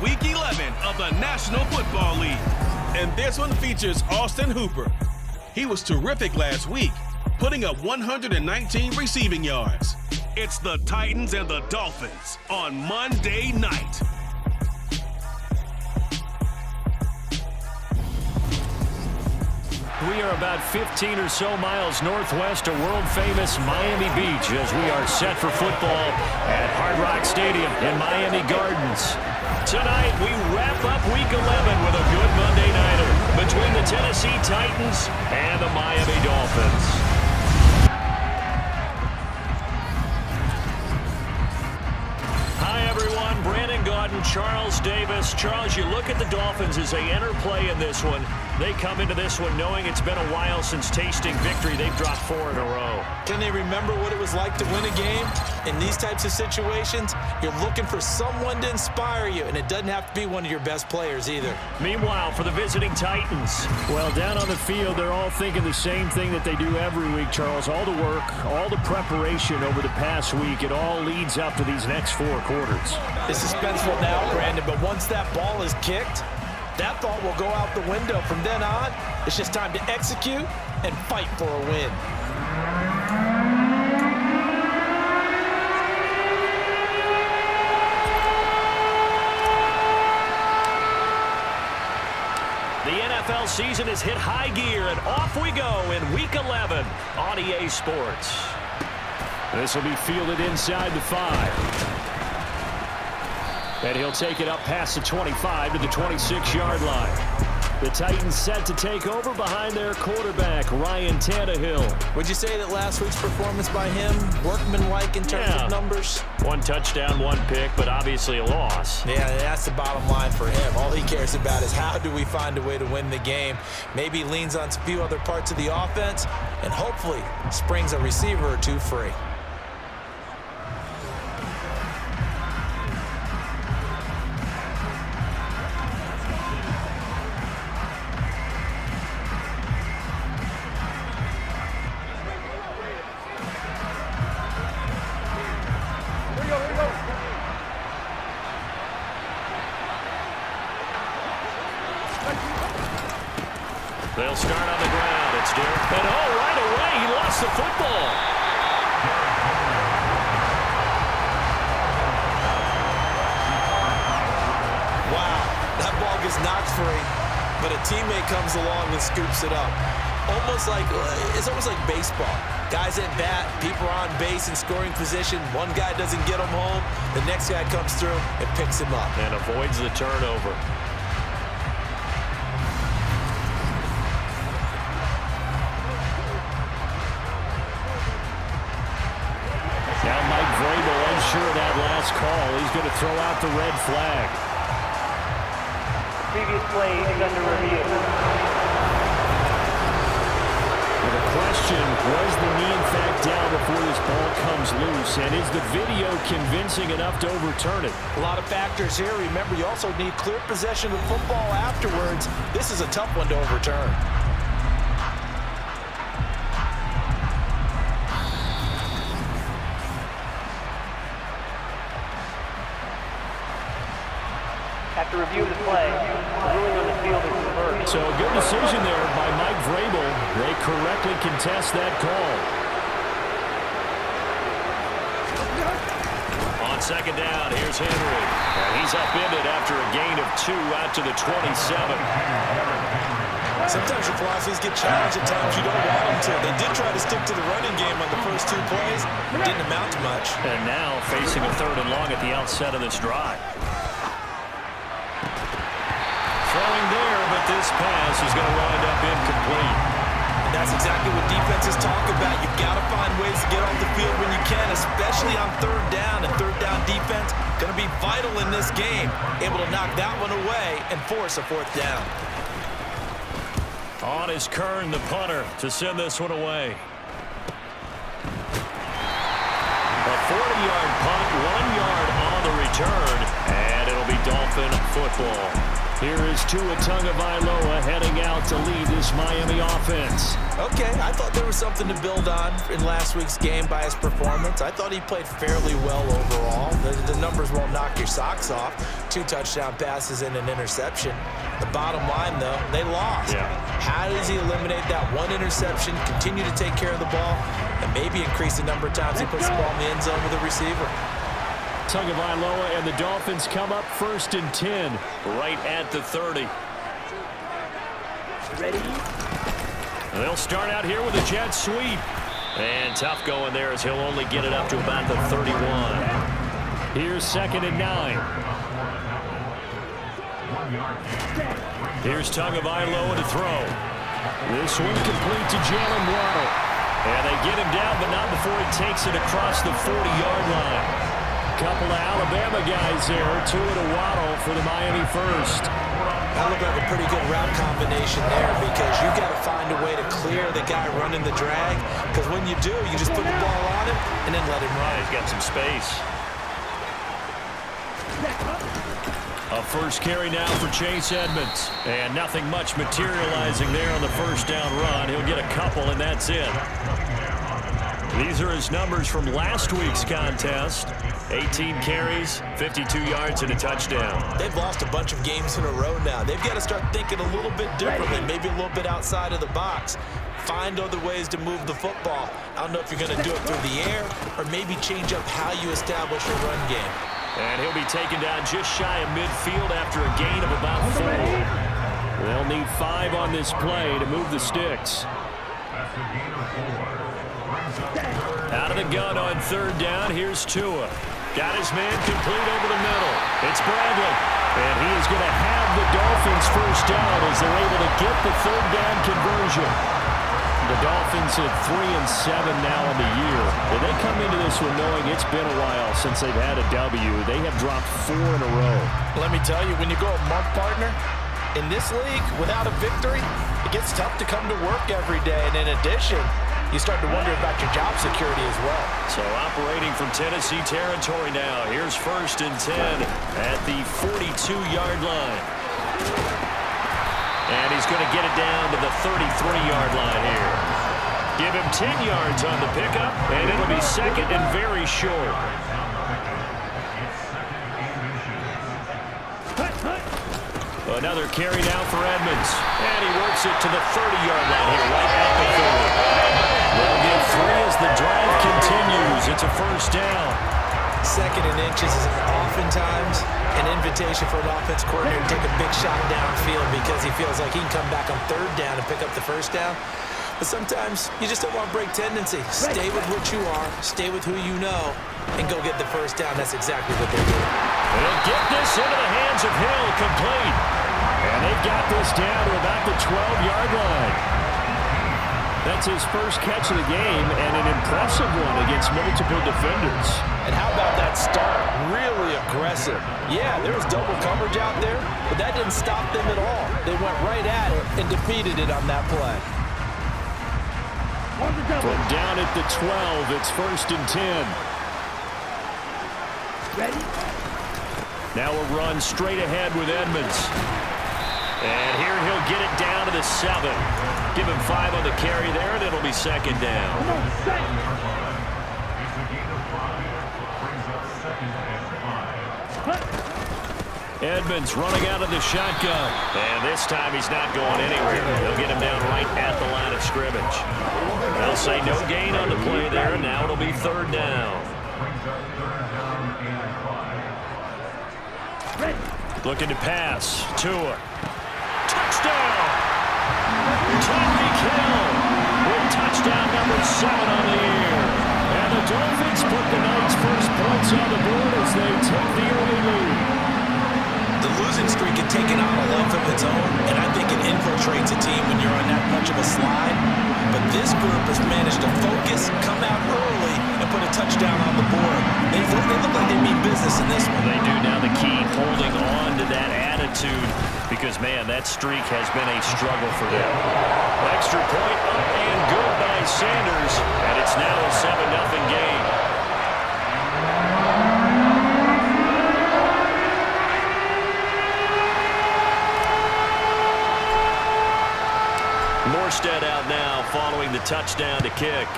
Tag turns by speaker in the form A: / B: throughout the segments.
A: Week 11 of the National Football League. And this one features Austin Hooper. He was terrific last week, putting up 119 receiving yards. It's the Titans and the Dolphins on Monday night.
B: We are about 15 or so miles northwest of world-famous Miami Beach as we are set for football at Hard Rock Stadium in Miami Gardens. Tonight, we wrap up Week 11 with a good Monday nighter between the Tennessee Titans and the Miami Dolphins. Charles Davis. Charles, you look at the Dolphins as they enter play in this one. They come into this one knowing it's been a while since tasting victory. They've dropped 4 in a row.
C: Can they remember what it was like to win a game? In these types of situations, you're looking for someone to inspire you, and it doesn't have to be one of your best players either.
B: Meanwhile, for the visiting Titans, well, down on the field, they're all thinking the same thing that they do every week, Charles. All the work, all the preparation over the past week, it all leads up to these next 4 quarters.
C: It's suspenseful now, Brandon, but once that ball is kicked, that thought will go out the window. From then on, it's just time to execute and fight for a win.
B: The NFL season has hit high gear, and off we go in Week 11 on EA Sports. This will be fielded inside the 5. And he'll take it up past the 25 to the 26-yard line. The Titans set to take over behind their quarterback, Ryan Tannehill.
C: Would you say that last week's performance by him, workmanlike in terms of numbers?
B: 1 touchdown, 1 pick, but obviously a loss.
C: Yeah, that's the bottom line for him. All he cares about is how do we find a way to win the game. Maybe he leans on a few other parts of the offense and hopefully springs a receiver or 2 free.
B: They'll start on the ground. It's Derek. And right away, he lost the football.
C: Wow, that ball gets knocked free, but a teammate comes along and scoops it up. It's almost like baseball. Guys at bat, people are on base in scoring position. One guy doesn't get him home. The next guy comes through and picks him up.
B: And avoids the turnover. Sure, that last call, he's going to throw out the red flag.
D: Previous play is under review.
B: Well, the question, was the knee in fact down before this ball comes loose? And is the video convincing enough to overturn it?
C: A lot of factors here. Remember, you also need clear possession of football afterwards. This is a tough one to overturn.
D: After review of the play, the ruling on the field is reversed.
B: So a good decision there by Mike Vrabel. They correctly contest that call. On second down, here's Henry. And he's upended after a gain of 2 out to the 27.
C: Sometimes your philosophies get challenged at times you don't want them to. They did try to stick to the running game on the first 2 plays. It didn't amount to much.
B: And now facing a 3rd and long at the outset of this drive. Throwing there, but this pass is going to wind up incomplete.
C: And that's exactly what defenses talk about. You've got to find ways to get off the field when you can, especially on 3rd down. And 3rd down defense going to be vital in this game. Able to knock that one away and force a 4th down.
B: On is Kern, the punter, to send this one away. A 40-yard punt, 1 yard on the return, and it'll be Dolphin football. Here is Tua Tagovailoa heading out to lead this Miami offense.
C: Okay, I thought there was something to build on in last week's game by his performance. I thought he played fairly well overall. The numbers won't knock your socks off. 2 touchdown passes and an interception. The bottom line, though, they lost.
B: Yeah.
C: How does he eliminate that 1 interception, continue to take care of the ball, and maybe increase the number of times he puts the ball in the end zone with a receiver?
B: Tagovailoa and the Dolphins come up 1st and 10, right at the 30.
D: Ready?
B: They'll start out here with a jet sweep. And tough going there as he'll only get it up to about the 31. Here's 2nd and 9. Here's Tagovailoa to throw. This one complete to Jalen Waddle. And they get him down, but not before he takes it across the 40-yard line. Couple of Alabama guys there, Tua to Waddle for the Miami first.
C: That looked like a pretty good route combination there because you got to find a way to clear the guy running the drag. Because when you do, you just put the ball on him and then let him run.
B: He's got some space. A first carry now for Chase Edmonds. And nothing much materializing there on the first down run. He'll get a couple, and that's it. These are his numbers from last week's contest. 18 carries, 52 yards, and a touchdown.
C: They've lost a bunch of games in a row now. They've got to start thinking a little bit differently, maybe a little bit outside of the box. Find other ways to move the football. I don't know if you're going to do it through the air or maybe change up how you establish your run game.
B: And he'll be taken down just shy of midfield after a gain of about 4. They'll need 5 on this play to move the sticks. Out of the gun on 3rd down, here's Tua. Got his man complete over the middle. It's Bradley. And he is going to have the Dolphins first down as they're able to get the 3rd down conversion. The Dolphins at 3-7 now in the year. And they come into this one knowing it's been a while since they've had a W. They have dropped 4 in a row.
C: Let me tell you, when you go a month partner, in this league, without a victory, it gets tough to come to work every day. And in addition, you start to wonder about your job security as well.
B: So operating from Tennessee territory now. Here's 1st and 10 at the 42-yard line. And he's going to get it down to the 33-yard line here. Give him 10 yards on the pickup, and it'll be 2nd and very short. Another carry now for Edmonds. And he works it to the 30-yard line here, right at the 30. They'll get 3 as the drive continues. It's a first down.
C: 2nd and inches is oftentimes an invitation for an offense coordinator to take a big shot downfield because he feels like he can come back on 3rd down and pick up the first down. But sometimes you just don't want to break tendency. Stay with what you are, stay with who you know, and go get the first down. That's exactly what they're doing.
B: They'll get this into the hands of Hill, complete. And they've got this down to about the 12-yard line. That's his first catch of the game and an impressive one against multiple defenders.
C: And how about that start? Really aggressive. Yeah, there was double coverage out there, but that didn't stop them at all. They went right at it and defeated it on that play.
B: From down at the 12, it's 1st and 10.
D: Ready?
B: Now a run straight ahead with Edmonds. And here he'll get it down to the 7. Give him 5 on the carry there, and it'll be 2nd down. Edmonds running out of the shotgun. And this time he's not going anywhere. They'll get him down right at the line of scrimmage. They'll say no gain on the play there, and now it'll be 3rd down. Looking to pass. Tua. Touchdown! Tyreek Hill with touchdown number 7 on the year. And the Dolphins put the night's first points on the board as they take the early lead.
C: The losing streak had taken on a life of its own, and I think it infiltrates a team when you're on that much of a slide. But this group has managed to focus, come out early, and put a touchdown on the board. They look like they mean business in this one.
B: They do. Now the key, holding on to that attitude, because, man, that streak has been a struggle for them. Extra point up and good by Sanders, and it's now a 7-0 game. touchdown to kick.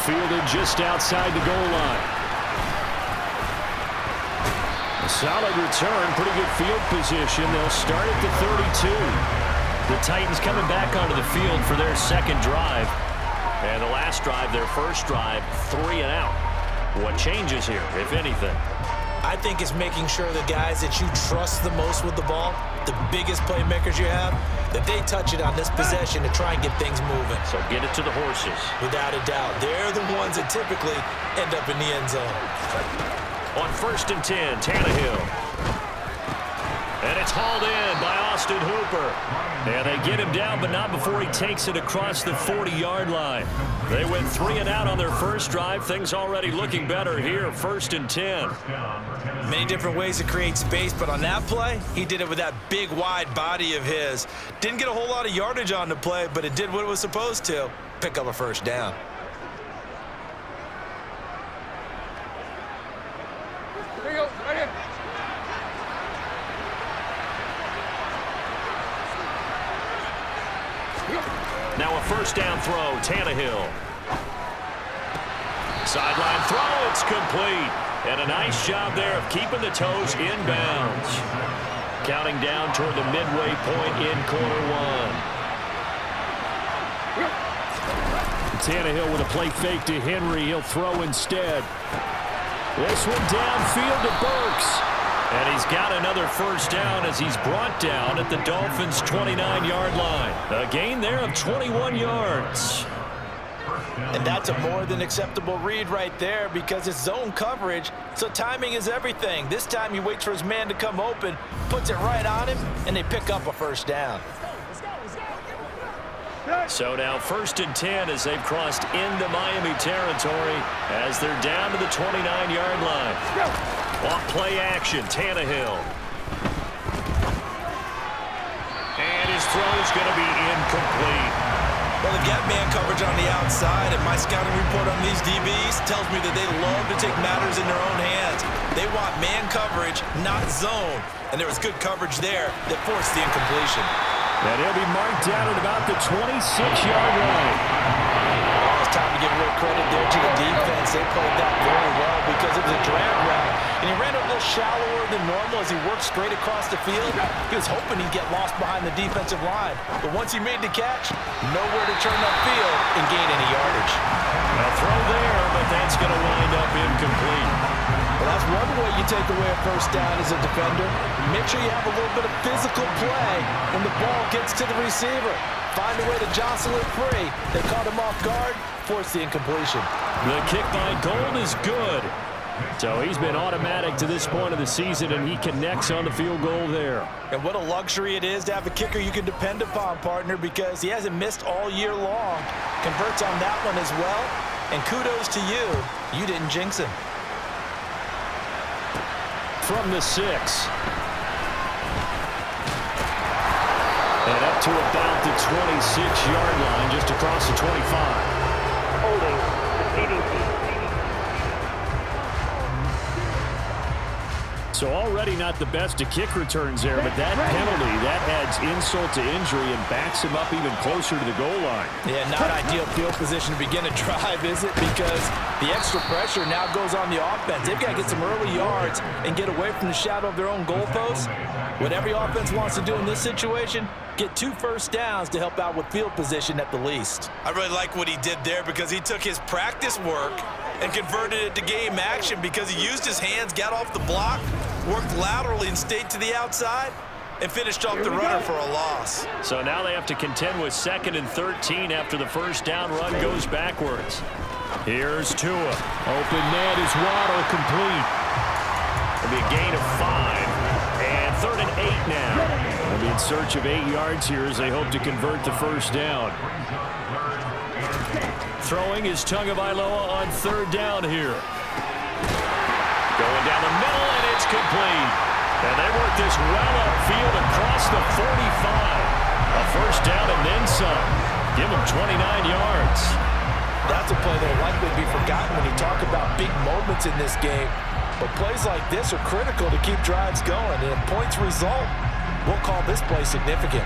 B: Fielded just outside the goal line. A solid return, pretty good field position. They'll start at the 32. The Titans coming back onto the field for their second drive. And the last drive, their first drive, 3 and out. What changes here, if anything?
C: I think it's making sure the guys that you trust the most with the ball, the biggest playmakers you have, that they touch it on this possession to try and get things moving.
B: So get it to the horses.
C: Without a doubt. They're the ones that typically end up in the end zone.
B: On 1st and 10, Tannehill. And it's hauled in by Austin Hooper. And they get him down, but not before he takes it across the 40-yard line. They went 3 and out on their first drive. Things already looking better here, 1st and 10.
C: Many different ways to create space, but on that play, he did it with that big, wide body of his. Didn't get a whole lot of yardage on the play, but it did what it was supposed to. Pick up a first down.
E: Here you go, right here.
B: Now a first down throw, Tannehill. Sideline throw, it's complete. And a nice job there of keeping the toes inbounds. Counting down toward the midway point in quarter one. Tannehill with a play fake to Henry. He'll throw instead. This one downfield to Burks. And he's got another first down as he's brought down at the Dolphins' 29-yard line. A gain there of 21 yards.
C: And that's a more than acceptable read right there because it's zone coverage, so timing is everything. This time he waits for his man to come open, puts it right on him, and they pick up a first down.
B: So now 1st and 10 as they've crossed into Miami territory as they're down to the 29-yard line. Off play action, Tannehill. And his throw's going to be incomplete.
C: Well, they've got man coverage on the outside, and my scouting report on these DBs tells me that they love to take matters in their own hands. They want man coverage, not zone. And there was good coverage there that forced the incompletion.
B: And he'll be marked down at about the 26-yard line.
C: Oh, it's time to give a little credit there to the defense. They played that very well because it was a drag route. And he ran a little shallower than normal as he worked straight across the field. He was hoping he'd get lost behind the defensive line. But once he made the catch, nowhere to turn upfield and gain any yardage.
B: A throw there, but that's going to wind up incomplete.
C: Well, that's one way you take away a first down as a defender. Make sure you have a little bit of physical play when the ball gets to the receiver. Find a way to jostle it free. They caught him off guard, forced the incompletion.
B: The kick by Gold is good. So he's been automatic to this point of the season, and he connects on the field goal there.
C: And what a luxury it is to have a kicker you can depend upon, partner, because he hasn't missed all year long. Converts on that one as well. And kudos to you. You didn't jinx him.
B: From the 6. And up to about the 26-yard line, just across the 25.
D: Holding, defeating team.
B: So already not the best of kick returns there, but that penalty, that adds insult to injury and backs him up even closer to the goal line.
C: Yeah, not ideal field position to begin a drive, is it? Because the extra pressure now goes on the offense. They've got to get some early yards and get away from the shadow of their own goalposts. What every offense wants to do in this situation, get 2 first downs to help out with field position at the least. I really like what he did there because he took his practice work and converted it to game action because he used his hands, got off the block, worked laterally and stayed to the outside, and finished off the runner for a loss.
B: So now they have to contend with 2nd and 13 after the first down run goes backwards. Here's Tua. Open net is Waddle complete. It'll be a gain of 5. And 3rd and 8 now. They'll be in search of 8 yards here as they hope to convert the first down. Throwing is Tagovailoa on 3rd down here. Going down the middle, and it's complete. And they work this well upfield across the 45. A first down and then some. Give them 29 yards.
C: That's a play that will likely be forgotten when you talk about big moments in this game. But plays like this are critical to keep drives going. And if points result, we'll call this play significant.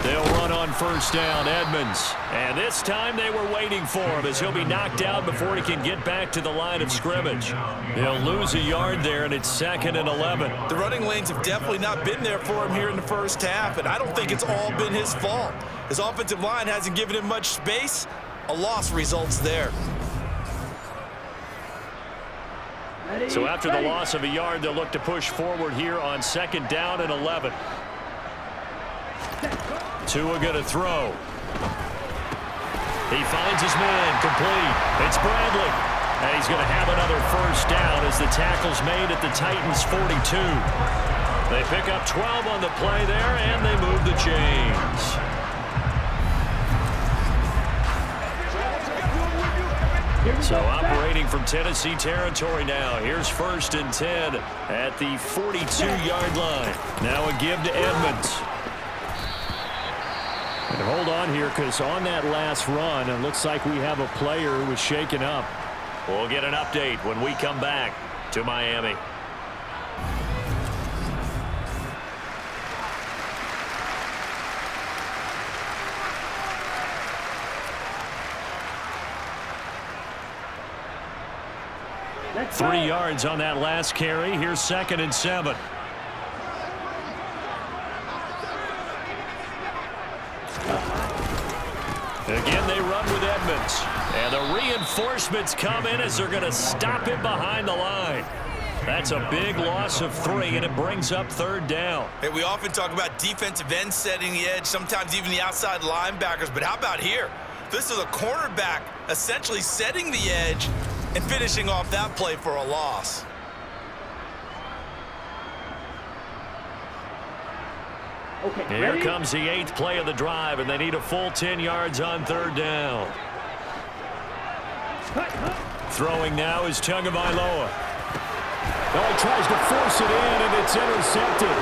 B: They'll run on first down, Edmonds. And this time they were waiting for him as he'll be knocked out before he can get back to the line of scrimmage. He'll lose a yard there, and it's 2nd and 11.
C: The running lanes have definitely not been there for him here in the first half, and I don't think it's all been his fault. His offensive line hasn't given him much space. A loss results there.
B: So after the loss of a yard, they'll look to push forward here on 2nd down and 11. Tua going to throw. He finds his man, complete. It's Bradley. And he's going to have another first down as the tackle's made at the Titans' 42. They pick up 12 on the play there, and they move the chains. So operating from Tennessee territory now. Here's 1st and 10 at the 42-yard line. Now a give to Edmonds. And hold on here, because on that last run, it looks like we have a player who was shaken up. We'll get an update when we come back to Miami. That's 3 yards on that last carry. Here's 2nd and 7. Again, they run with Edmonds. And the reinforcements come in as they're going to stop him behind the line. That's a big loss of 3, and it brings up 3rd down.
C: Hey, we often talk about defensive ends setting the edge, sometimes even the outside linebackers. But how about here? This is a cornerback essentially setting the edge and finishing off that play for a loss.
B: Okay, here comes the 8th play of the drive, and they need a full 10 yards on 3rd down. Throwing now is Tagovailoa. Oh, he tries to force it in, and it's intercepted.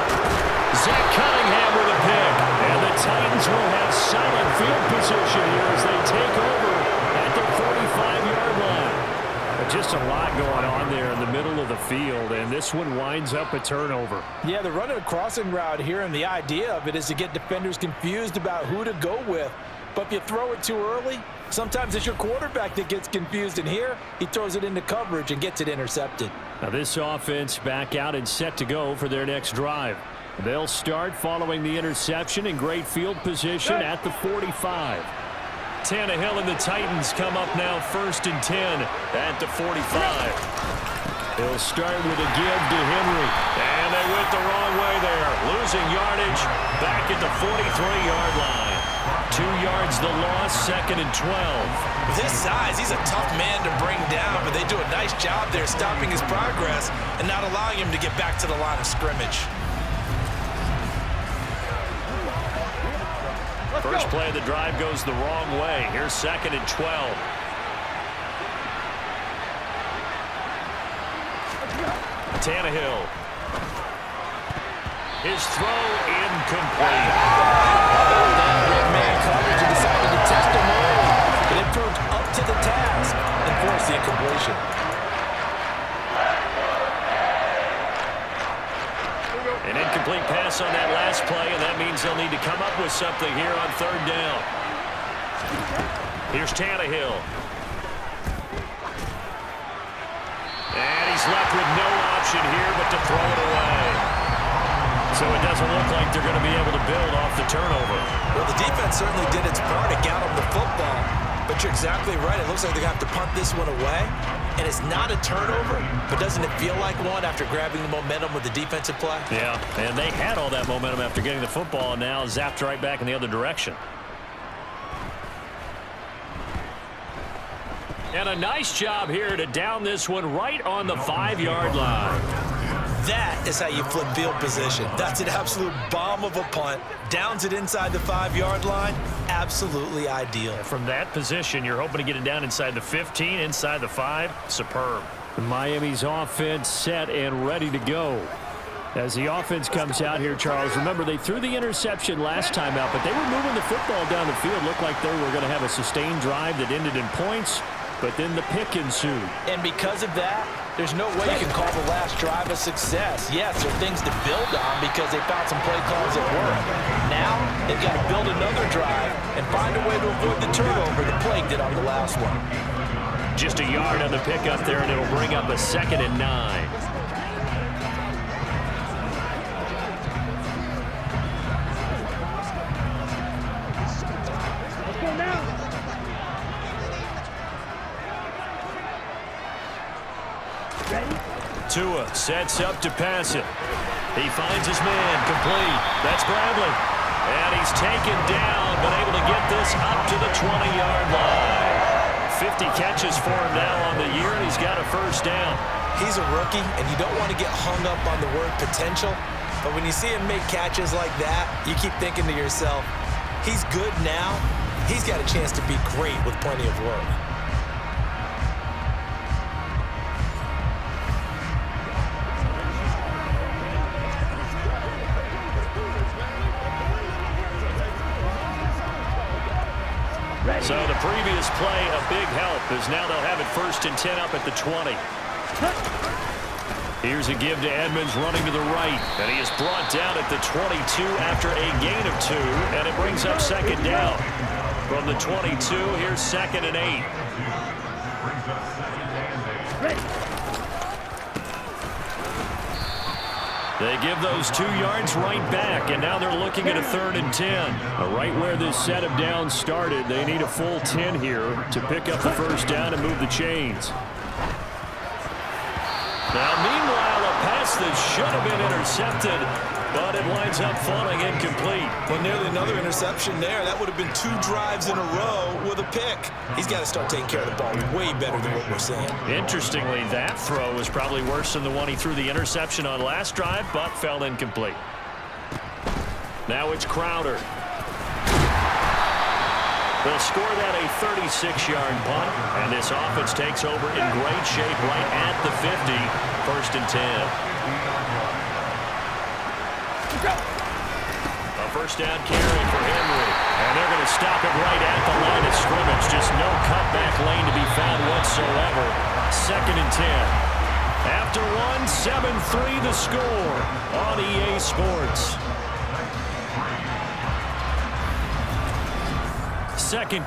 B: Zach Cunningham with a pick. And the Titans will have solid field position here as they take over at the 45-yard line. Just a lot going on there in the middle of the field, and this one winds up a turnover.
F: Yeah, they're running a crossing route here, and the idea of it is to get defenders confused about who to go with. But if you throw it too early, sometimes it's your quarterback that gets confused, and here he throws it into coverage and gets it intercepted.
B: Now this offense back out and set to go for their next drive. They'll start following the interception in great field position at the 45. Tannehill and the Titans come up now 1st and 10 at the 45. They'll start with a give to Henry. And they went the wrong way there. Losing yardage back at the 43-yard line. 2 yards the loss, 2nd and 12.
C: With his size, he's a tough man to bring down, but they do a nice job there stopping his progress and not allowing him to get back to the line of scrimmage.
B: First play of the drive goes the wrong way. Here's 2nd and 12. Tannehill. His throw incomplete.
F: Man coverage and decided to test him early, but it proved up to the task and forced the incompletion.
B: An incomplete pass on that last play, and that means they'll need to come up with something here on 3rd down. Here's Tannehill. And he's left with no option here but to throw it away. So it doesn't look like they're going to be able to build off the turnover.
C: Well, the defense certainly did its part. It got them the football. But you're exactly right. It looks like they're going to have to punt this one away. And it's not a turnover, but doesn't it feel like one after grabbing the momentum with the defensive play?
B: Yeah, and they had all that momentum after getting the football, and now zapped right back in the other direction. And a nice job here to down this one right on the 5-yard line.
C: That is how you flip field position. That's an absolute bomb of a punt. Downs it inside the 5-yard line. Absolutely ideal.
B: From that position, you're hoping to get it down inside the 15, inside the 5. Superb. Miami's offense set and ready to go. As the offense comes out here, Charles, remember they threw the interception last time out, but they were moving the football down the field. Looked like they were going to have a sustained drive that ended in points, but then the pick ensued.
F: And because of that, There's no way you can call the last drive a success. Yes, there are things to build on because they found some play calls that work. Now, they've got to build another drive and find a way to avoid the turnover the play did on the last one.
B: Just a yard on the pickup there, and it'll bring up a 2nd and 9. Tua sets up to pass it. He finds his man, complete. That's Bradley. And he's taken down, but able to get this up to the 20-yard line. 50 catches for him now on the year, and he's got a first down.
C: He's a rookie, and you don't want to get hung up on the word potential. But when you see him make catches like that, you keep thinking to yourself, he's good now. He's got a chance to be great with plenty of work.
B: So the previous play, a big help, as now they'll have it 1st and 10 up at the 20. Here's a give to Edmonds running to the right, and he is brought down at the 22 after a gain of 2, and it brings up 2nd down. From the 22, here's 2nd and 8. They give those 2 yards right back, and now they're looking at a 3rd and 10. Right where this set of downs started, they need a full 10 here to pick up the first down and move the chains. Now, meanwhile, a pass that should have been intercepted, but it winds up falling incomplete.
C: Well, nearly another interception there. That would have been 2 drives in a row with a pick. He's got to start taking care of the ball way better than what we're seeing. Interestingly,
B: That throw was probably worse than the one he threw the interception on last drive, but fell incomplete. Now it's Crowder. They'll score that a 36-yard punt, and this offense takes over in great shape right at the 50, 1st and 10. A first down carry for Henry, and they're going to stop it right at the line of scrimmage. Just no cutback lane to be found whatsoever. 2nd and 10. After one, 7-3 the score on EA Sports. Second.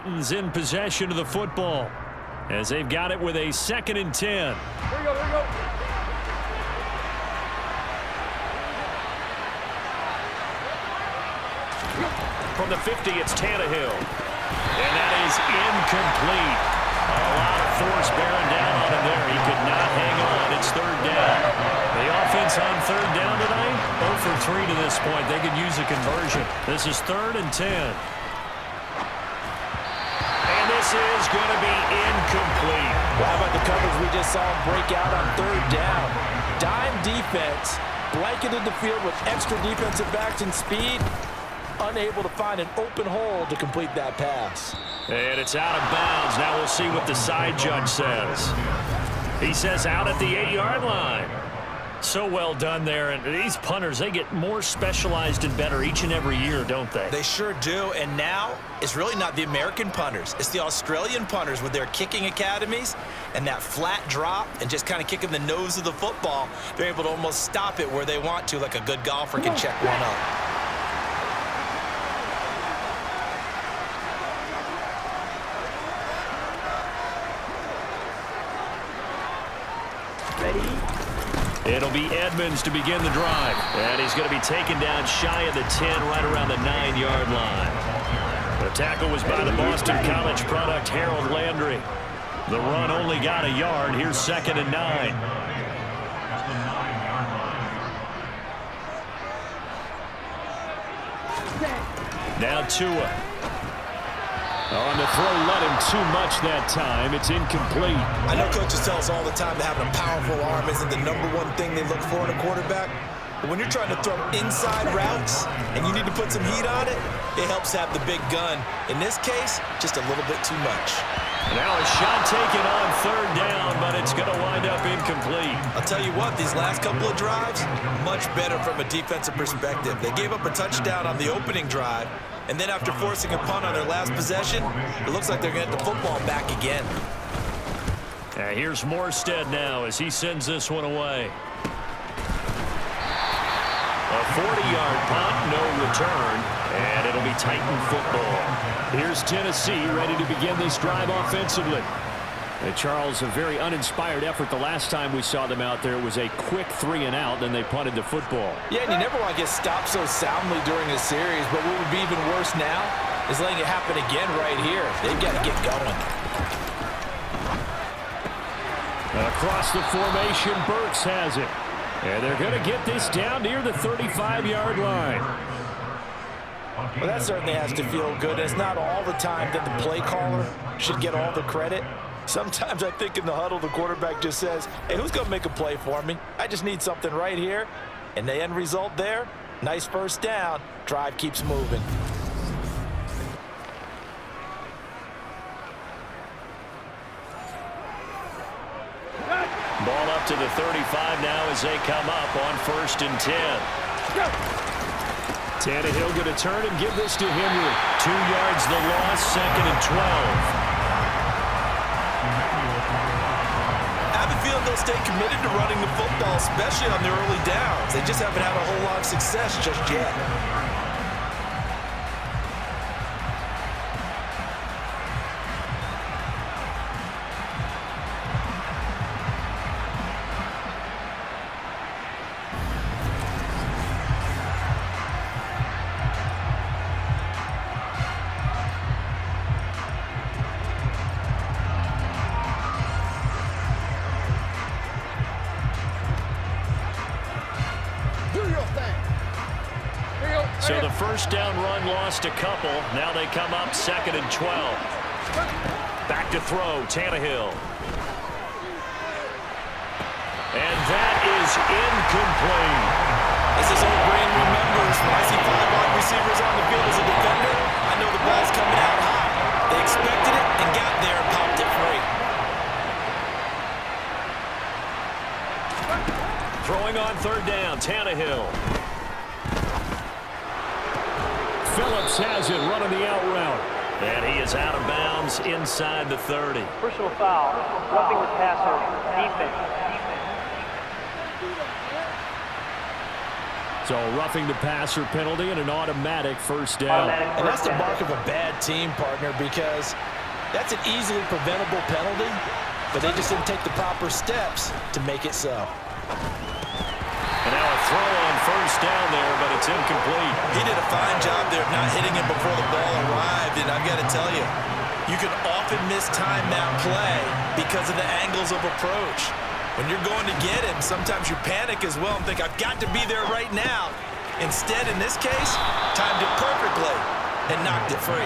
B: Titans in possession of the football as they've got it with a 2nd and 10.
E: There you go, there you go.
B: From the 50, it's Tannehill. And that is incomplete. A lot of force bearing down on him there. He could not hang on. It's 3rd down. The offense on 3rd down tonight, 0 for 3 to this point. They could use a conversion. This is 3rd and 10. And this is going to be incomplete.
F: Well, how about the coverage we just saw break out on 3rd down? Dime defense, blanketed the field with extra defensive backs and speed, unable to find an open hole to complete that pass.
B: And it's out of bounds. Now we'll see what the side judge says. He says out at the 8-yard line. So well done there. And these punters, they get more specialized and better each and every year, don't they?
C: They sure do. And now it's really not the American punters. It's the Australian punters with their kicking academies and that flat drop and just kind of kicking the nose of the football. They're able to almost stop it where they want to, like a good golfer can check one up.
B: It'll be Edmonds to begin the drive. And he's going to be taken down shy of the 10, right around the 9-yard line. The tackle was by the Boston College product, Harold Landry. The run only got a yard. Here's 2nd and 9. Now Tua. On the throw, let him too much that time. It's incomplete.
C: I know coaches tell us all the time that having a powerful arm isn't the #1 thing they look for in a quarterback. But when you're trying to throw inside routes and you need to put some heat on it, it helps have the big gun. In this case, just a little bit too much.
B: Now a shot taken on 3rd down, but it's going to wind up incomplete.
C: I'll tell you what, these last couple of drives, much better from a defensive perspective. They gave up a touchdown on the opening drive, and then after forcing a punt on their last possession, it looks like they're going to get the football back again.
B: Here's Morstead now as he sends this one away. A 40-yard punt, no return, and it'll be Titan football. Here's Tennessee ready to begin this drive offensively. Charles, a very uninspired effort the last time we saw them out there. It was a quick 3-and-out, then they punted the football.
F: Yeah, and you never want to get stopped so soundly during a series, but what would be even worse now is letting it happen again right here. They've got to get going.
B: Across the formation, Burks has it. And they're going to get this down near the 35-yard line.
F: Well, that certainly has to feel good. It's not all the time that the play caller should get all the credit. Sometimes I think in the huddle, the quarterback just says, hey, who's going to make a play for me? I just need something right here. And the end result there, nice 1st down. Drive keeps moving.
B: Ball up to the 35 now as they come up on 1st and 10. Tannehill going to turn and give this to Henry. 2 yards the loss, 2nd and 12.
C: I have a feeling they'll stay committed to running the football, especially on the early downs. They just haven't had a whole lot of success just yet.
B: So the 1st down run lost a couple. Now they come up 2nd and 12. Back to throw, Tannehill. And that is incomplete.
C: As this old brain remembers, when I see 5 wide receivers on the field as a defender, I know the ball's coming out high. They expected it and got there and popped it free.
B: Throwing on 3rd down, Tannehill. Phillips has it, running the out route. And he is out of bounds inside the 30.
D: Personal foul, roughing the passer, defense.
B: So roughing the passer penalty and an automatic first down.
F: And that's the mark of a bad team, partner, because that's an easily preventable penalty, but they just didn't take the proper steps to make it so.
B: And now a throw on first down there, but it's incomplete.
C: He did a fine job there of not hitting him before the ball arrived, and I've got to tell you, you can often mistime that play because of the angles of approach. When you're going to get him, sometimes you panic as well and think, I've got to be there right now. Instead, in this case, timed it perfectly and knocked it free.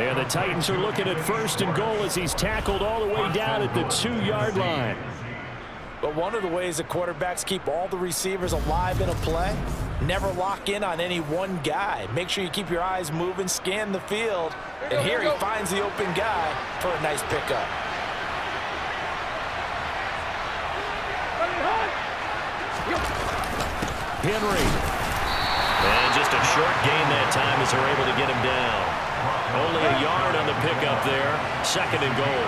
B: And the Titans are looking at first and goal as he's tackled all the way down at the 2-yard line.
F: But one of the ways that quarterbacks keep all the receivers alive in a play, never lock in on any one guy. Make sure you keep your eyes moving, scan the field, and here he finds the open guy for a nice pickup.
B: Henry. And just a short gain that time as they're able to get him down. Only a yard on the pickup there. Second and goal.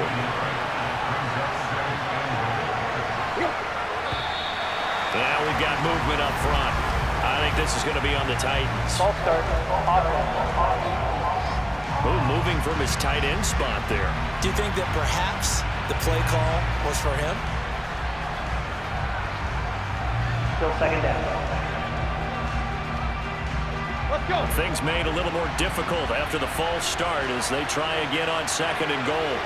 B: Now we've got movement up front. I think this is going to be on the Titans.
D: Ball start.
B: Ooh, moving from his tight end spot there.
C: Do you think that perhaps the play call was for him?
D: Still second down.
E: Let's go.
B: Things made a little more difficult after the false start as they try again on second and goal.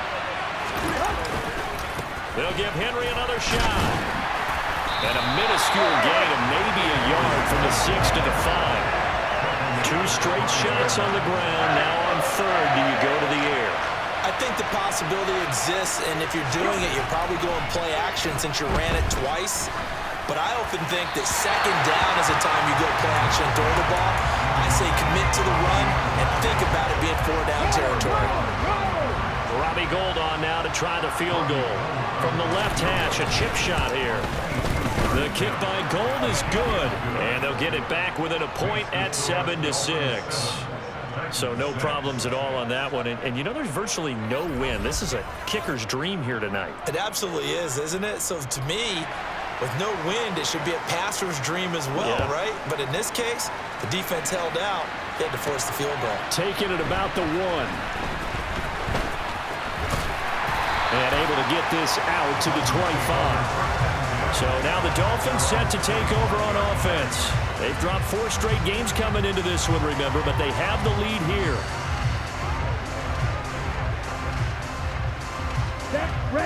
B: They'll give Henry another shot. And a minuscule gain of maybe a yard from the 6 to the 5. 2 straight shots on the ground. Now on third, do you go to the air?
C: I think the possibility exists, and if you're doing it, you're probably going play action since you ran it twice. But I often think that second down is the time you go play action and throw the ball. I say commit to the run and think about it being 4-down territory.
B: Robbie Gould on now to try the field goal. From the left hash, a chip shot here. The kick by Gould is good, and they'll get it back within a point at 7-6. So no problems at all on that one. And you know, there's virtually no win. This is a kicker's dream here tonight.
C: It absolutely is, isn't it? So to me, with no wind, it should be a passer's dream as well, right? But in this case, the defense held out. They had to force the field goal.
B: Taking it about the 1. And able to get this out to the 25. So now the Dolphins set to take over on offense. They've dropped 4 straight games coming into this one, remember, but they have the lead here.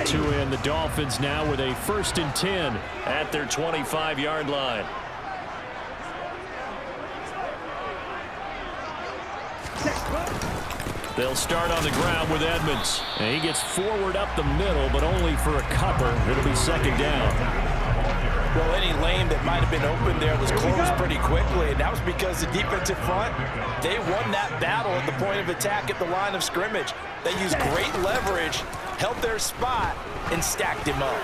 B: To end the Dolphins now with a 1st and 10 at their 25-yard line. They'll start on the ground with Edmonds. And he gets forward up the middle, but only for a couple. It'll be second down.
F: Well, any lane that might have been open there was closed pretty quickly, and that was because the defensive front, they won that battle at the point of attack at the line of scrimmage. They used great leverage, held their spot, and stacked him up.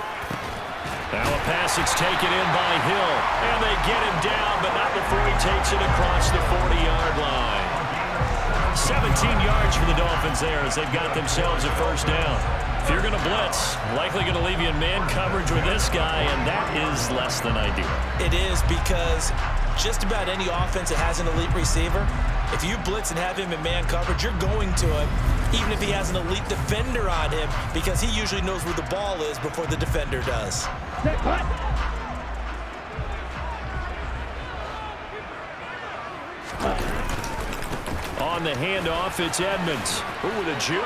B: Now a pass that's taken in by Hill, and they get him down, but not before he takes it across the 40-yard line. 17 yards for the Dolphins there as they've got themselves a first down. If you're going to blitz, likely going to leave you in man coverage with this guy, and that is less than ideal.
C: It is, because just about any offense that has an elite receiver, if you blitz and have him in man coverage, you're going to him, even if he has an elite defender on him, because he usually knows where the ball is before the defender does.
B: On the handoff, it's Edmonds. Ooh, with a juke.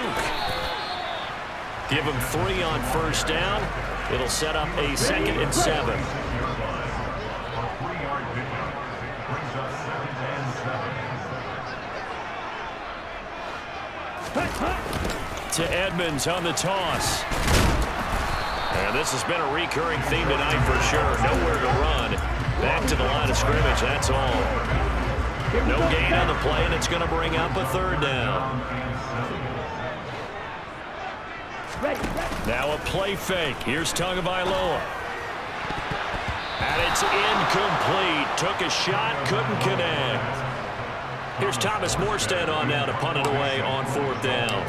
B: Give him 3 on first down. It'll set up a 2nd and 7. To Edmonds on the toss. And this has been a recurring theme tonight for sure. Nowhere to run. Back to the line of scrimmage, that's all. No gain on the play, and it's going to bring up a 3rd down. Now a play fake. Here's Tagovailoa. And it's incomplete. Took a shot, couldn't connect. Here's Thomas Morstead on now to punt it away on 4th down.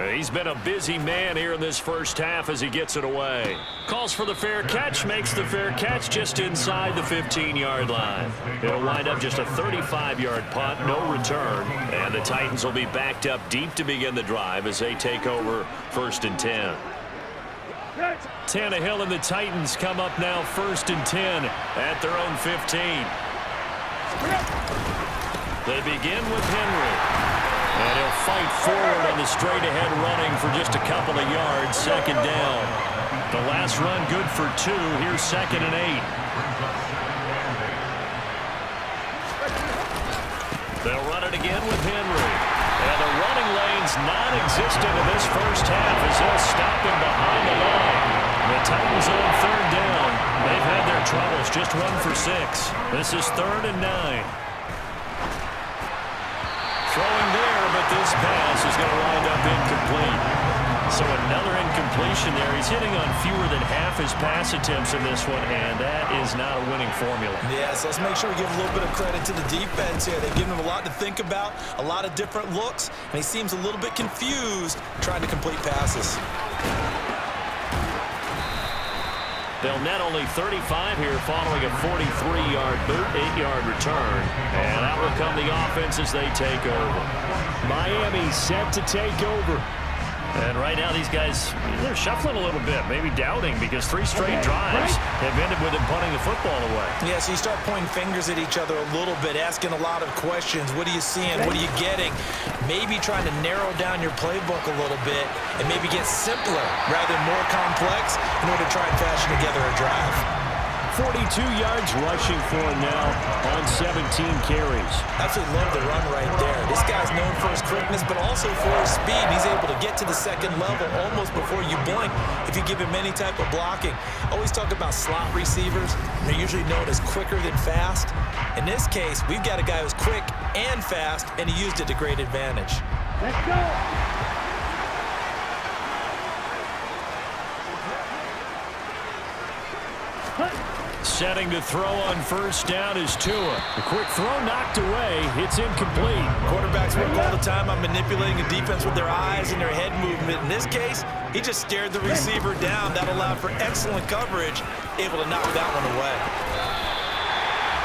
B: He's been a busy man here in this first half as he gets it away. Calls for the fair catch, makes the fair catch just inside the 15-yard line. It'll wind up just a 35-yard punt, no return, and the Titans will be backed up deep to begin the drive as they take over 1st and 10. Tannehill and the Titans come up now 1st and 10 at their own 15. They begin with Henry. And he'll fight forward on the straight-ahead running for just a couple of yards, 2nd down. The last run good for 2. Here's 2nd and 8. They'll run it again with Henry. And the running lane's non-existent in this first half as they'll stop him behind the line. The Titans on 3rd down. They've had their troubles, just 1 for 6. This is 3rd and 9. Throwing there, but this pass is going to wind up incomplete. So another incompletion there. He's hitting on fewer than half his pass attempts in this one, and that is not a winning formula.
C: Yeah, so let's make sure we give a little bit of credit to the defense here. They've given him a lot to think about, a lot of different looks, and he seems a little bit confused trying to complete passes.
B: They'll net only 35 here following a 43-yard boot, 8-yard return. And out will come the offense as they take over. Miami set to take over. And right now these guys, they're shuffling a little bit, maybe doubting because 3 straight drives have ended with them punting the football away.
C: Yeah, so you start pointing fingers at each other a little bit, asking a lot of questions. What are you seeing? What are you getting? Maybe trying to narrow down your playbook a little bit and maybe get simpler rather than more complex in order to try and fashion together a drive.
B: 42 yards rushing for him now on 17 carries.
C: Absolutely love the run right there. This guy's known for his quickness, but also for his speed. He's able to get to the 2nd level almost before you blink if you give him any type of blocking. Always talk about slot receivers. They're usually known as quicker than fast. In this case, we've got a guy who's quick and fast, and he used it to great advantage.
E: Let's go.
B: Setting to throw on 1st down is Tua. The quick throw knocked away. It's incomplete.
C: Quarterbacks work all the time on manipulating a defense with their eyes and their head movement. In this case, he just stared the receiver down. That allowed for excellent coverage, able to knock that one away.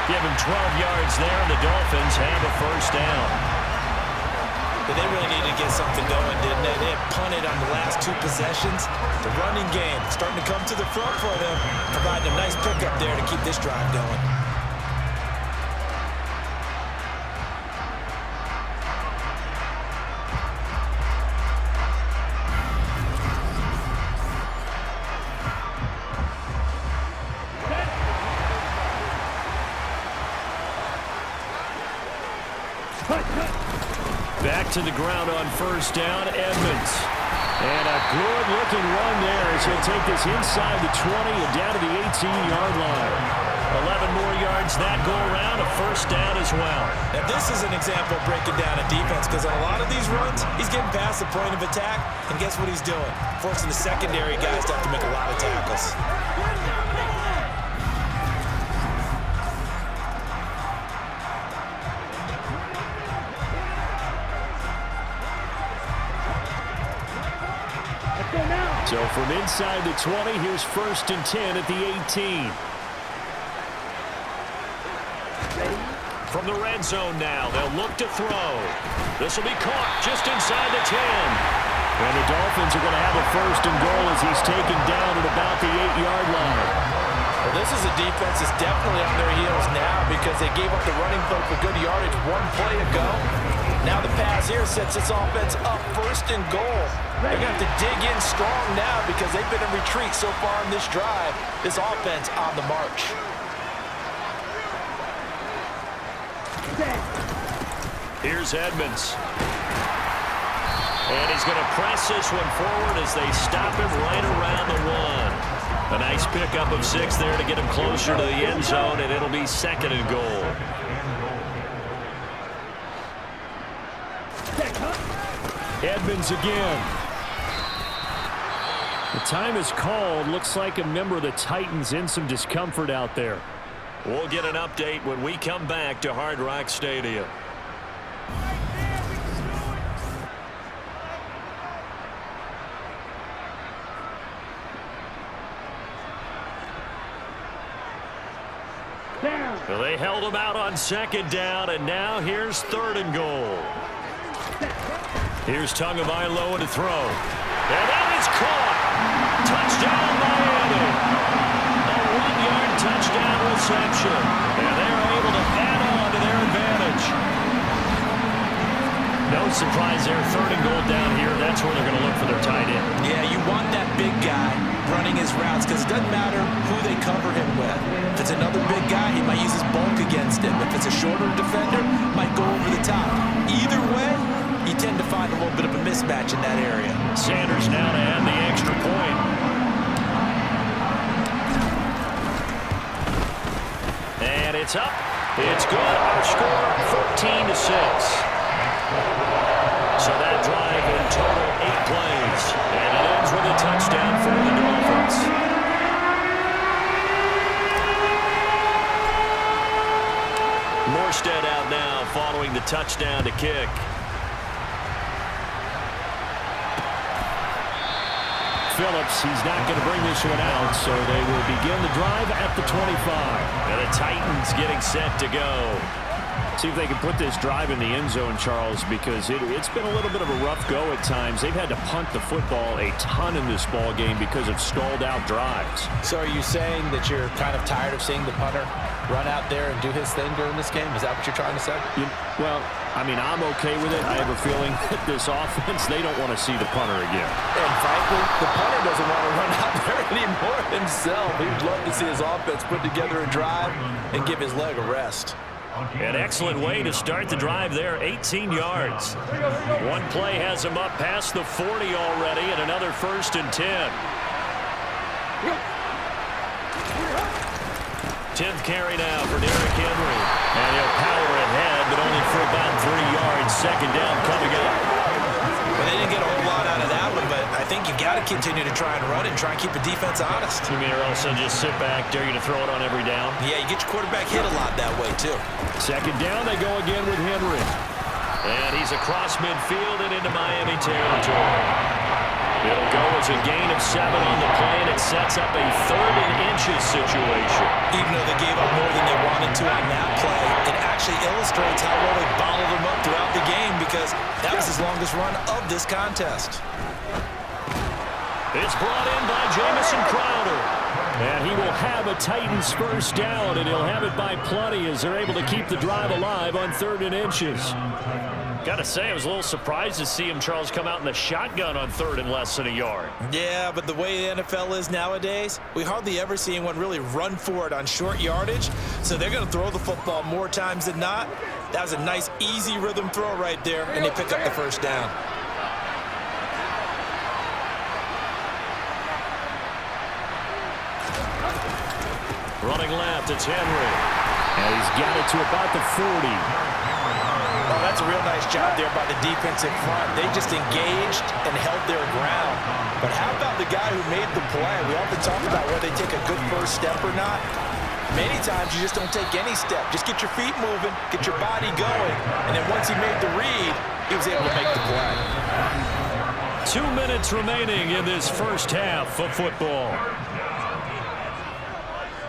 B: Give him 12 yards there, and the Dolphins have a 1st down.
C: But they really needed to get something going, didn't they? They had punted on the last 2 possessions. The running game starting to come to the front for them, providing a nice pickup there to keep this drive going.
B: Back to the ground on 1st down, Edmonds. And a good-looking run there as he'll take this inside the 20 and down to the 18-yard line. 11 more yards that go around, a 1st down as well.
C: Now this is an example of breaking down a defense because on a lot of these runs, he's getting past the point of attack, and guess what he's doing? Forcing the secondary guys to have to make a lot of tackles.
B: So from inside the 20, here's 1st and 10 at the 18. From the red zone now, they'll look to throw. This will be caught just inside the 10. And the Dolphins are going to have a 1st and goal as he's taken down at about the 8-yard line.
C: Well, this is a defense that's definitely on their heels now because they gave up the running play for good yardage 1 play ago. Now the pass here sets this offense up 1st and goal. They're going to have to dig in strong now because they've been in retreat so far in this drive. This offense on the march.
B: Here's Edmonds. And he's going to press this one forward as they stop him right around the 1. A nice pickup of 6 there to get him closer to the end zone, and it'll be 2nd and goal. Edmonds again. The time is called. Looks like a member of the Titans in some discomfort out there. We'll get an update when we come back to Hard Rock Stadium. Well, they held him out on second down, and now here's 3rd and goal. Here's Tagovailoa to throw. And that is caught. Touchdown, Miami. A 1-yard touchdown reception. And they're able to add on to their advantage. No surprise there. 3rd and goal down here. That's where they're going to look for their tight end.
C: Yeah, you want that big guy running his routes because it doesn't matter who they cover him with. If it's another big guy, he might use his bulk against him. If it's a shorter defender, might go over the top. Either way, you tend to find a little bit of a mismatch in that area.
B: Sanders now to add the extra point. And it's up. It's good. Our score 14-6. So that drive in total 8 plays. And it ends with a touchdown for the Dolphins. Morstead out now following the touchdown to kick. Phillips, he's not going to bring this one out, so they will begin the drive at the 25. And the Titans getting set to go. See if they can put this drive in the end zone, Charles, because it's been a little bit of a rough go at times. They've had to punt the football a ton in this ball game because of stalled out drives.
F: So are you saying that you're kind of tired of seeing the punter run out there and do his thing during this game? Is that what you're trying to say?
B: Well, I mean, I'm okay with it. I have a feeling that this offense, they don't want to see the punter again.
F: And frankly, the punter doesn't want to run out there anymore himself. He'd love to see his offense put together a drive and give his leg a rest.
B: An excellent way to start the drive there, 18 yards. One play has him up past the 40 already, and another 1st and 10. 10th carry now for Derrick Henry. And he'll power ahead, but only for about 3 yards. 2nd down coming up.
C: Well, they didn't get a whole lot out of that one, but I think you've got to continue to try and run and try and keep the defense honest.
B: You mean, or else they'll just sit back, dare you to throw it on every down?
C: Yeah, you get your quarterback hit a lot that way, too.
B: 2nd down, they go again with Henry. And he's across midfield and into Miami territory. It'll go as a gain of 7 on the play, and it sets up a 3rd and inches situation.
C: Even though they gave up more than they wanted to on that play, it actually illustrates how well they bottled them up throughout the game because that was his longest run of this contest.
B: It's brought in by Jamison Crowder. And he will have a Titans 1st down, and he'll have it by plenty as they're able to keep the drive alive on 3rd and inches. Got to say, I was a little surprised to see him, Charles, come out in the shotgun on 3rd and less than a yard.
C: Yeah, but the way the NFL is nowadays, we hardly ever see anyone really run for it on short yardage. So they're going to throw the football more times than not. That was a nice, easy rhythm throw right there, and they pick up the 1st down.
B: Running left, it's Henry. And he's got it to about the 40.
F: Oh, that's a real nice job there by the defensive front. They just engaged and held their ground. But how about the guy who made the play? We often talk about whether they take a good first step or not. Many times you just don't take any step. Just get your feet moving, get your body going, and then once he made the read, he was able to make the play.
B: 2 minutes remaining in this first half of football.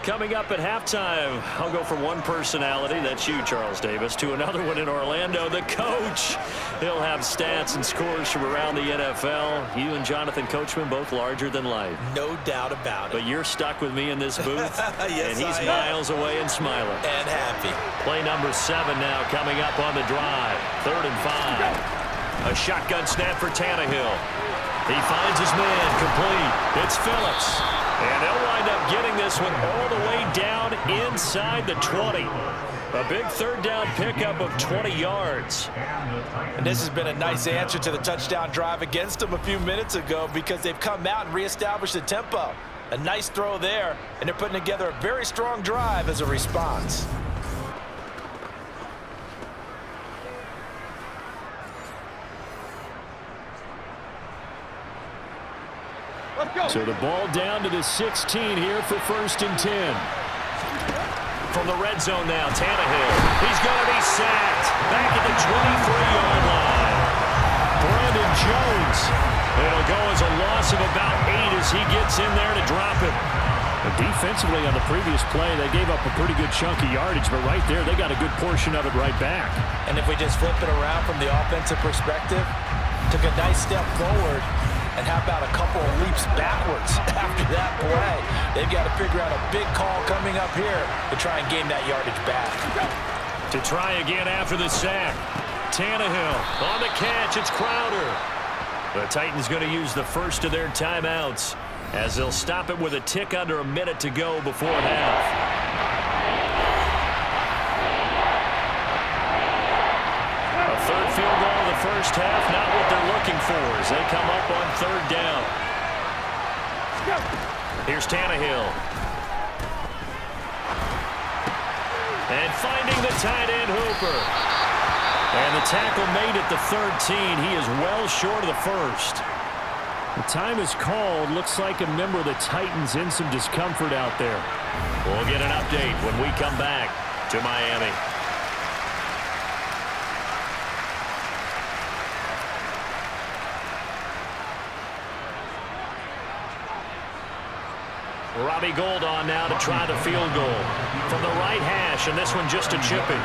B: Coming up at halftime, I'll go from one personality, that's you, Charles Davis, to another one in Orlando, the coach. He'll have stats and scores from around the NFL. You and Jonathan Coachman, both larger than life.
C: No doubt about it.
B: But you're stuck with me in this booth,
C: yes,
B: and he's miles away and smiling.
C: And happy.
B: Play number 7 now coming up on the drive. 3rd and 5. A shotgun snap for Tannehill. He finds his man complete. It's Phillips. And they'll wind up getting this one all the way down inside the 20. A big 3rd down pickup of 20 yards.
F: And this has been a nice answer to the touchdown drive against them a few minutes ago because they've come out and reestablished the tempo. A nice throw there, and they're putting together a very strong drive as a response.
B: So the ball down to the 16 here for 1st and 10. From the red zone now, Tannehill. He's going to be sacked. Back at the 23-yard line. Brandon Jones. It'll go as a loss of about 8 as he gets in there to drop it. Defensively on the previous play, they gave up a pretty good chunk of yardage, but right there, they got a good portion of it right back.
F: And if we just flip it around from the offensive perspective, took a nice step forward, and how about a couple of leaps backwards after that play? They've got to figure out a big call coming up here to try and gain that yardage back.
B: To try again after the sack. Tannehill on the catch. It's Crowder. The Titans going to use the first of their timeouts as they'll stop it with a tick under a minute to go before half. A third field goal in the first half, not what they're looking for as they come up on third down. Here's Tannehill. And finding the tight end Hooper. And the tackle made at the 13. He is well short of the first. The time is called. Looks like a member of the Titans in some discomfort out there. We'll get an update when we come back to Miami. Robbie Gould on now to try the field goal from the right hash, and this one just a chipping.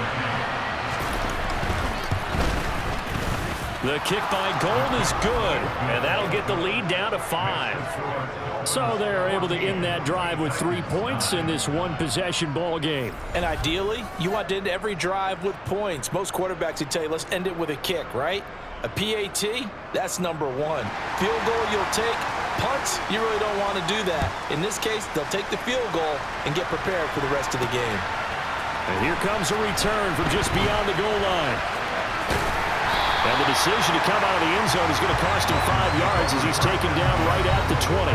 B: The kick by Gould is good, and that'll get the lead down to 5. So they're able to end that drive with 3 points in this one-possession ball game.
F: And ideally, you want to end every drive with points. Most quarterbacks would tell you, let's end it with a kick, right? A PAT, that's number 1. Field goal you'll take. Punts, you really don't want to do that. In this case, they'll take the field goal and get prepared for the rest of the game.
B: And here comes a return from just beyond the goal line. And the decision to come out of the end zone is going to cost him 5 yards as he's taken down right at the 20.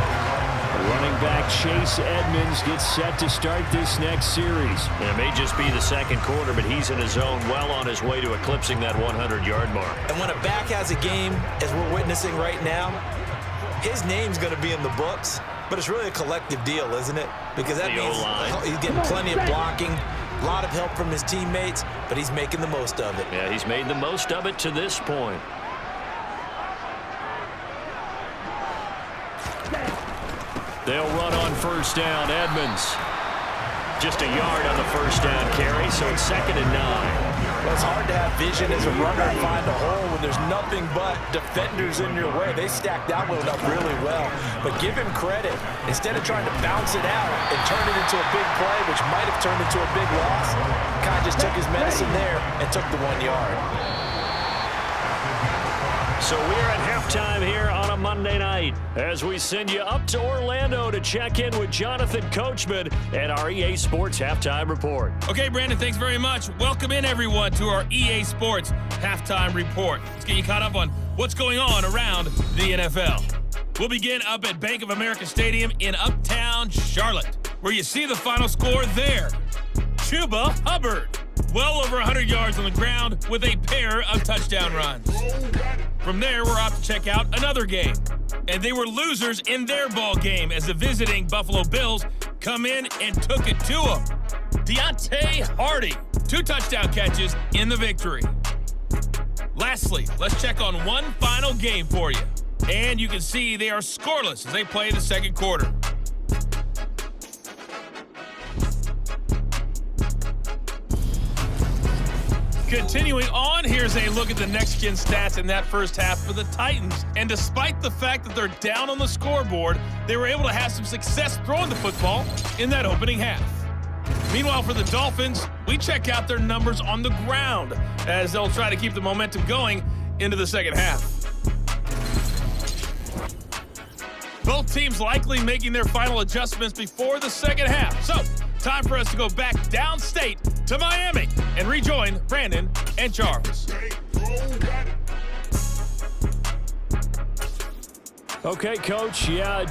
B: Running back Chase Edmonds gets set to start this next series. And it may just be the second quarter, but he's in his zone well on his way to eclipsing that 100-yard mark.
C: And when a back has a game, as we're witnessing right now, his name's going to be in the books, but it's really a collective deal, isn't it? Because that means he's getting plenty of blocking, a lot of help from his teammates, but he's making the most of it.
B: Yeah, he's made the most of it to this point. They'll run on first down. Edmonds. Just a yard on the first down carry, so it's 2nd and 9.
F: Well, it's hard to have vision as a runner and find a hole when there's nothing but defenders in your way. They stacked that one up really well. But give him credit. Instead of trying to bounce it out and turn it into a big play, which might have turned into a big loss, kind of just took his medicine there and took the 1 yard.
B: So we're at halftime here on a Monday night as we send you up to Orlando to check in with Jonathan Coachman and our EA Sports Halftime Report.
A: Okay, Brandon, thanks very much. Welcome in, everyone, to our EA Sports Halftime Report. Let's get you caught up on what's going on around the NFL. We'll begin up at Bank of America Stadium in Uptown Charlotte, where you see the final score there. Chuba Hubbard, well over 100 yards on the ground with a pair of touchdown runs. From there, we're off to check out another game. And they were losers in their ball game as the visiting Buffalo Bills come in and took it to them. Deontay Hardy, 2 touchdown catches in the victory. Lastly, let's check on one final game for you. And you can see they are scoreless as they play the second quarter. Continuing on, here's a look at the next-gen stats in that first half for the Titans. And despite the fact that they're down on the scoreboard, they were able to have some success throwing the football in that opening half. Meanwhile, for the Dolphins, we check out their numbers on the ground as they'll try to keep the momentum going into the second half. Both teams likely making their final adjustments before the second half. So, time for us to go back downstate to Miami and rejoin Brandon and Charles.
B: Okay, Coach. Yeah.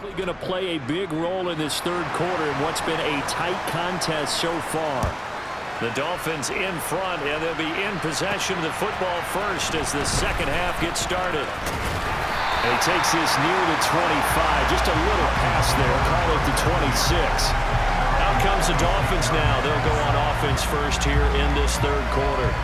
B: Likely going to play a big role in this third quarter in what's been a tight contest so far. The Dolphins in front, and they'll be in possession of the football first as the second half gets started. And he takes this near the 25. Just a little pass there. Call it the 26. Out comes the Dolphins now. They'll go on offense first here in this third quarter.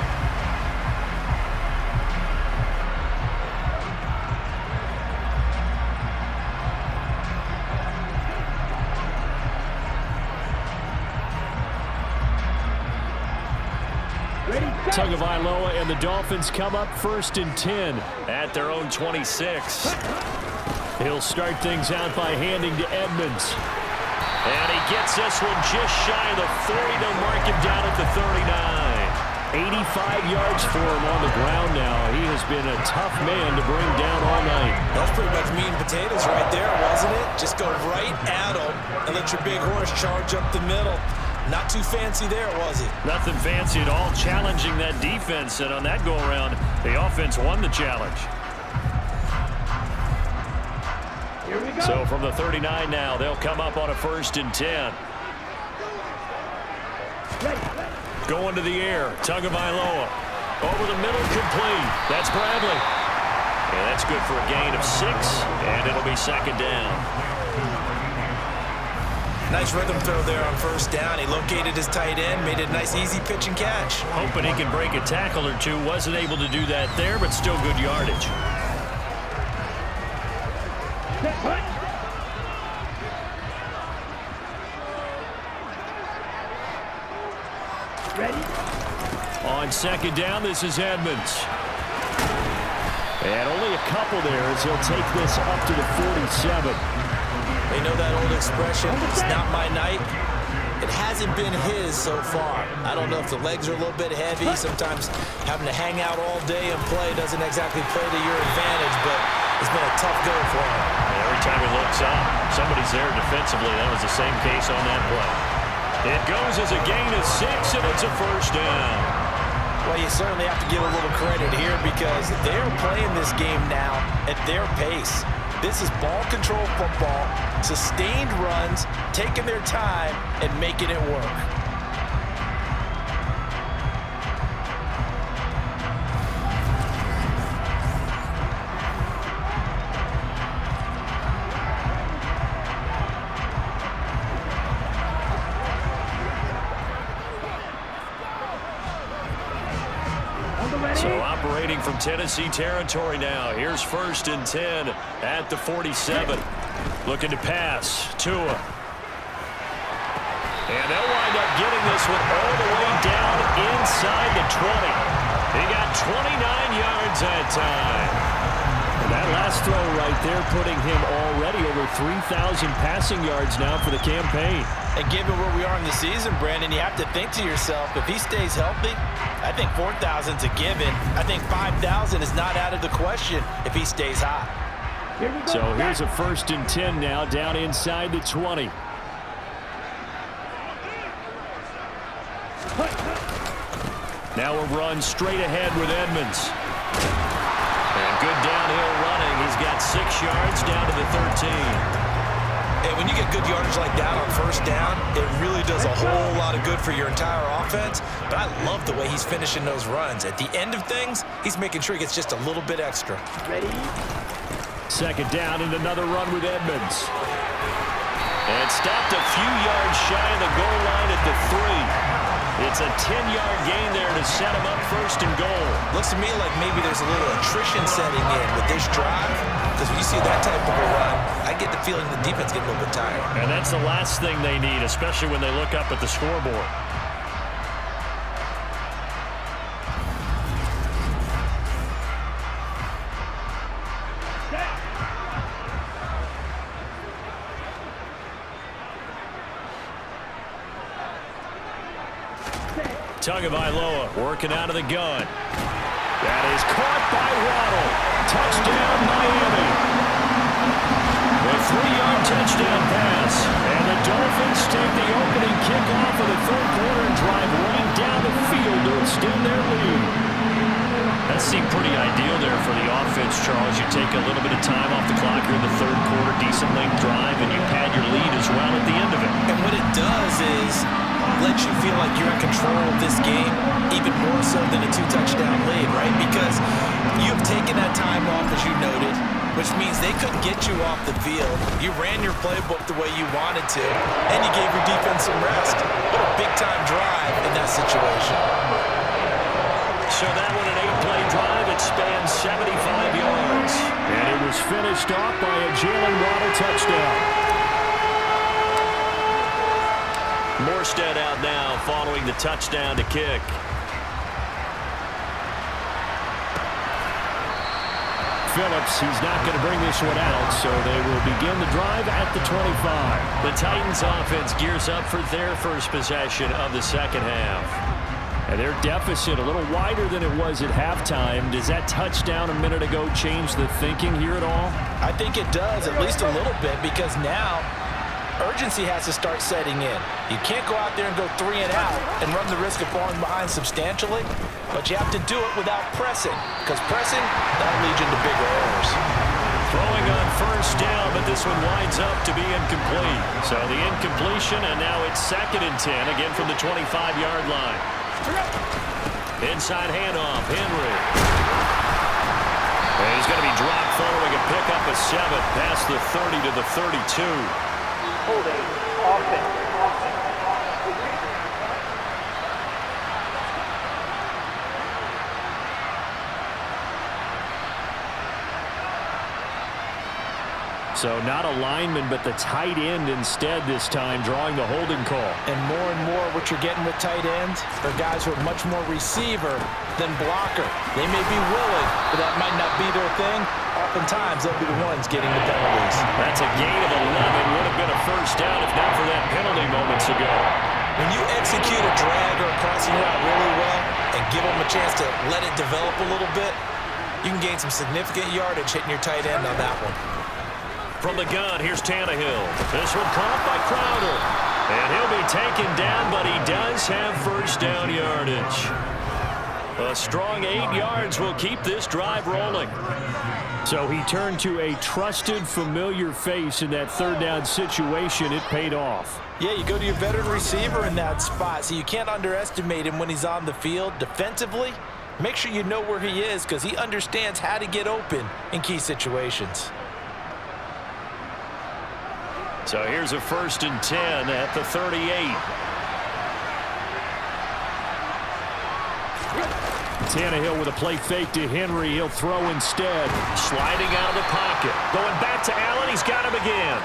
B: Tagovailoa and the Dolphins come up 1st and 10 at their own 26. He'll start things out by handing to Edmonds. And he gets this one just shy of the 40. They'll mark him down at the 39. 85 yards for him on the ground now. He has been a tough man to bring down all night.
C: That's pretty much meat and potatoes right there, wasn't it? Just go right at him and let your big horse charge up the middle. Not too fancy there, was it?
B: Nothing fancy at all, challenging that defense. And on that go-around, the offense won the challenge.
D: Here we go.
B: So from the 39 now, they'll come up on a 1st and 10. Going to the air, Tagovailoa. Over the middle, complete. That's Bradley. And that's good for a gain of 6, and it'll be 2nd down.
C: Nice rhythm throw there on 1st down. He located his tight end, made it a nice easy pitch and catch.
B: Hoping he can break a tackle or two. Wasn't able to do that there, but still good yardage.
D: Ready?
B: On 2nd down, this is Edmonds. And only a couple there as he'll take this up to the 47.
C: They know that old expression, it's not my night. It hasn't been his so far. I don't know if the legs are a little bit heavy. Sometimes having to hang out all day and play doesn't exactly play to your advantage, but it's been a tough go for him.
B: Every time he looks up, somebody's there defensively. That was the same case on that play. It goes as a gain of 6, and it's a 1st down.
F: Well, you certainly have to give a little credit here because they're playing this game now at their pace. This is ball control football, sustained runs, taking their time, and making it work.
B: So operating from Tennessee territory now. Here's 1st and 10 at the 47. Looking to pass. Tua. And they'll wind up getting this one all the way down inside the 20. He got 29 yards that time. And that last throw right there putting him already over 3,000 passing yards now for the campaign.
F: And given where we are in the season, Brandon, you have to think to yourself, if he stays healthy, I think 4,000's a given. I think 5,000 is not out of the question if he stays hot.
B: So here's a 1st and 10 now down inside the 20. Now a run straight ahead with Edmonds. And good downhill running. He's got 6 yards down to the 13.
C: And when you get good yardage like that on 1st down, it really does a whole lot of good for your entire offense. But I love the way he's finishing those runs. At the end of things, he's making sure he gets just a little bit extra.
D: Ready?
B: 2nd down and another run with Edmonds. And stopped a few yards shy of the goal line at the 3. It's a 10-yard gain there to set him up 1st and goal.
C: Looks to me like maybe there's a little attrition setting in with this drive. Because when you see that type of a run, I get the feeling the defense getting a little bit tired.
B: And that's the last thing they need, especially when they look up at the scoreboard. Tagovailoa working out of the gun. That is caught by Waddle. Touchdown, Miami. A 3-yard touchdown pass. And the Dolphins take the opening kickoff of the third quarter and drive right down the field to extend their lead. That seemed pretty ideal there for the offense, Charles, you take a little bit of time off the clock here in the third quarter, decent length drive, and you pad your lead as well at the end of it.
C: And what it does is let you feel like you're in control of this game, even more so than a 2-touchdown lead, right? Because you've taken that time off, as you noted, which means they couldn't get you off the field. You ran your playbook the way you wanted to, and you gave your defense some rest. What a big-time drive in that situation.
B: So that one, an 8-play drive. It spans 75 yards. And it was finished off by a Jalen Waddle touchdown. Morstead out now following the touchdown to kick. Phillips, he's not going to bring this one out, so they will begin the drive at the 25. The Titans offense gears up for their first possession of the second half. And their deficit a little wider than it was at halftime. Does that touchdown a minute ago change the thinking here at all?
F: I think it does, at least a little bit, because now urgency has to start setting in. You can't go out there and go 3 and out and run the risk of falling behind substantially, but you have to do it without pressing, because pressing, that'll lead you into bigger errors.
B: Throwing on first down, but this one winds up to be incomplete. So the incompletion, and now it's 2nd and 10, again from the 25-yard line. Inside handoff, Henry. And he's going to be dropped following a pickup of 7 past the 30 to the 32.
D: Holding offense.
B: So not a lineman, but the tight end instead this time, drawing the holding call.
F: And more what you're getting with tight ends are guys who are much more receiver than blocker. They may be willing, but that might not be their thing. Oftentimes, they'll be the ones getting the penalties.
B: That's a gain of 11. Would have been a first down if not for that penalty moments ago.
C: When you execute a drag or a crossing route really well and give them a chance to let it develop a little bit, you can gain some significant yardage hitting your tight end on that one.
B: From the gun, here's Tannehill. This one caught by Crowder. And he'll be taken down, but he does have first down yardage. A strong 8 yards will keep this drive rolling. So he turned to a trusted, familiar face in that third down situation. It paid off.
F: Yeah, you go to your veteran receiver in that spot, so you can't underestimate him when he's on the field. Defensively, make sure you know where he is because he understands how to get open in key situations.
B: So here's a 1st and 10 at the 38. Tannehill with a play fake to Henry. He'll throw instead. Sliding out of the pocket. Going back to Allen. He's got him again.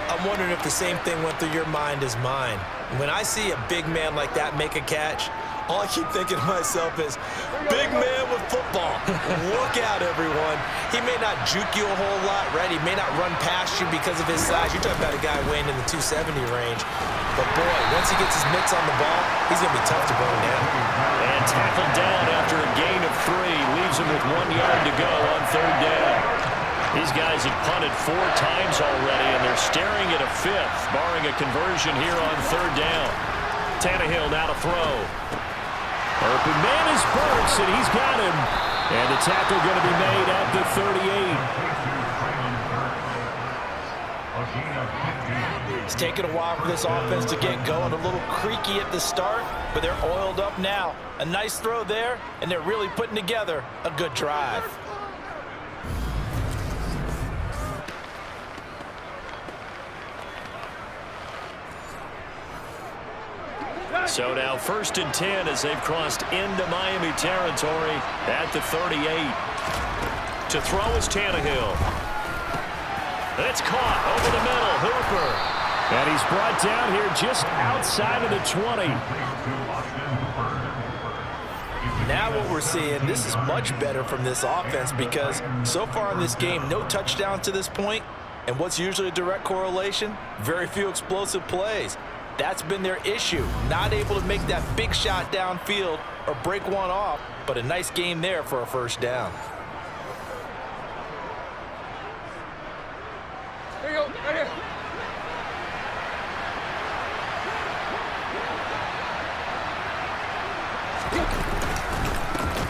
C: I'm wondering if the same thing went through your mind as mine. When I see a big man like that make a catch, all I keep thinking to myself is, big man with football. Look out, everyone. He may not juke you a whole lot, right? He may not run past you because of his size. You're talking about a guy weighing in the 270 range. But, boy, once he gets his mitts on the ball, he's going to be tough to bring down.
B: And tackled down after a gain of 3. Leaves him with 1 yard to go on 3rd down. These guys have punted 4 times already, and they're staring at a 5th, barring a conversion here on 3rd down. Tannehill now to throw. Open man is Burks, and he's got him. And the tackle going to be made at the 38.
F: It's taken a while for this offense to get going. A little creaky at the start, but they're oiled up now. A nice throw there, and they're really putting together a good drive.
B: So now 1st and 10 as they've crossed into Miami territory at the 38. To throw is Tannehill. It's caught over the middle. Hooper. And he's brought down here just outside of the 20.
F: Now what we're seeing, this is much better from this offense because so far in this game, no touchdowns to this point. And what's usually a direct correlation? Very few explosive plays. That's been their issue, not able to make that big shot downfield or break one off, but a nice game there for a first down.
E: There you go, right here.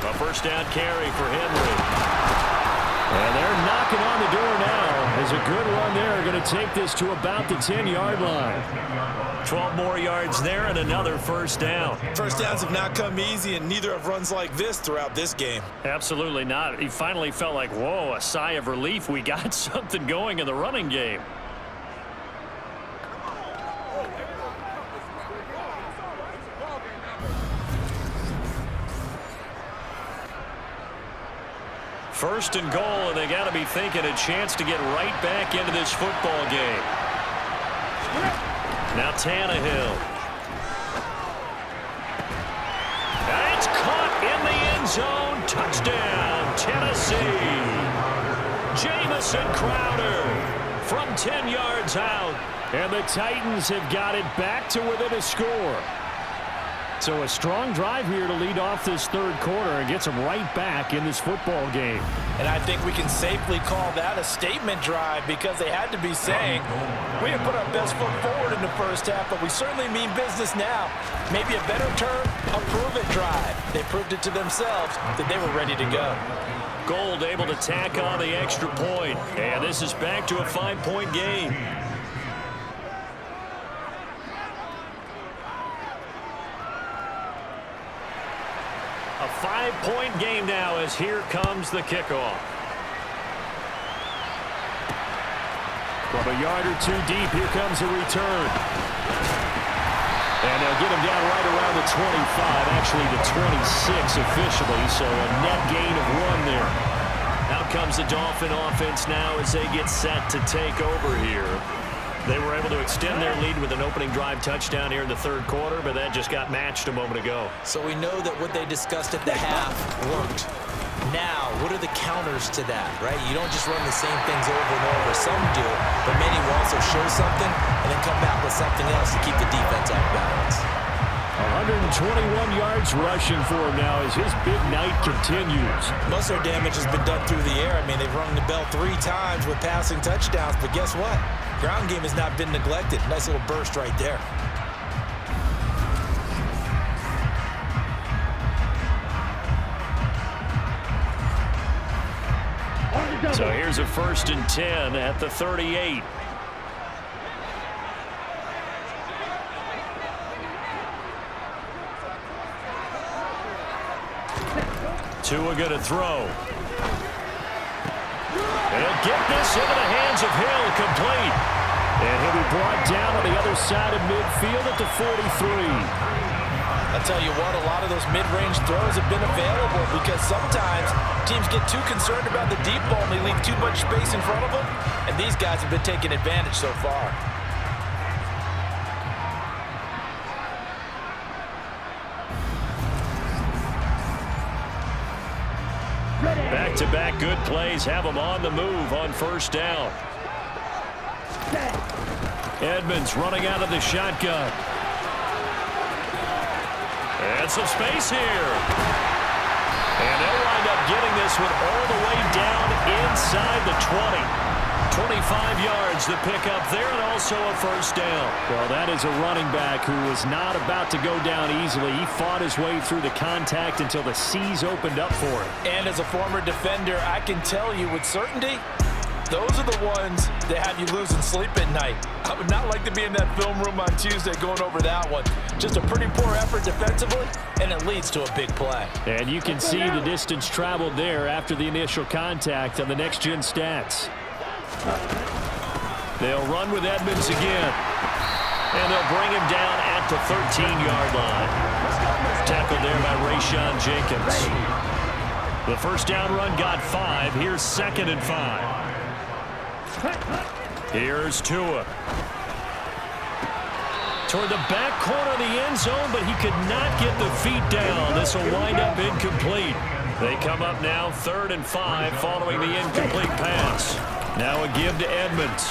B: A first down carry for Henry. going to take this to about the 10-yard line. 12 more yards there and another first down.
C: First downs have not come easy, and neither have runs like this throughout this game.
B: Absolutely not. He finally felt like, whoa, a sigh of relief. We got something going in the running game. First and goal, and they got to be thinking a chance to get right back into this football game. Now Tannehill. It's caught in the end zone. Touchdown, Tennessee. Jamison Crowder from 10 yards out. And the Titans have got it back to within a score. So a strong drive here to lead off this third quarter and gets them right back in this football game.
F: And I think we can safely call that a statement drive because they had to be saying, we didn't put our best foot forward in the first half, but we certainly mean business now. Maybe a better term, a prove-it drive. They proved it to themselves that they were ready to go.
B: Gold able to tack on the extra point. And this is back to a 5-point game. A 5-point game now as here comes the kickoff. From a yard or two deep, here comes a return. And they'll get him down right around the 25, actually the 26 officially, so a net gain of 1 there. Out comes the Dolphin offense now as they get set to take over here. They were able to extend their lead with an opening drive touchdown here in the third quarter, but that just got matched a moment ago.
C: So we know that what they discussed at the half worked. Now, what are the counters to that, right? You don't just run the same things over and over. Some do, but many will also show something and then come back with something else to keep the defense off balance.
B: 121 yards rushing for him now as his big night continues.
C: Most of their damage has been done through the air. I mean, they've rung the bell 3 times with passing touchdowns, but guess what? Ground game has not been neglected. Nice little burst right there.
B: So here's a 1st and 10 at the 38. Tua going to throw. He'll get this into the hands of Hill, complete. And he'll be brought down on the other side of midfield at the 43.
F: I'll tell you what, a lot of those mid-range throws have been available because sometimes teams get too concerned about the deep ball and they leave too much space in front of them, and these guys have been taking advantage so far.
B: Back-to-back good plays have them on the move on first down. Edmonds running out of the shotgun. And some space here. And they'll wind up getting this one all the way down inside the 20. 25 yards to pick up there and also a first down. Well, that is a running back who was not about to go down easily. He fought his way through the contact until the seas opened up for him.
F: And as a former defender, I can tell you with certainty, those are the ones that have you losing sleep at night. I would not like to be in that film room on Tuesday going over that one. Just a pretty poor effort defensively, and it leads to a big play.
B: And you can see the distance traveled there after the initial contact on the next-gen stats. They'll run with Edmonds again. And they'll bring him down at the 13-yard line. Tackled there by Rayshon Jenkins. The first down run got 5. Here's 2nd and 5. Here's Tua. Toward the back corner of the end zone, but he could not get the feet down. This will wind up incomplete. They come up now 3rd and 5 following the incomplete pass. Now a give to Edmonds.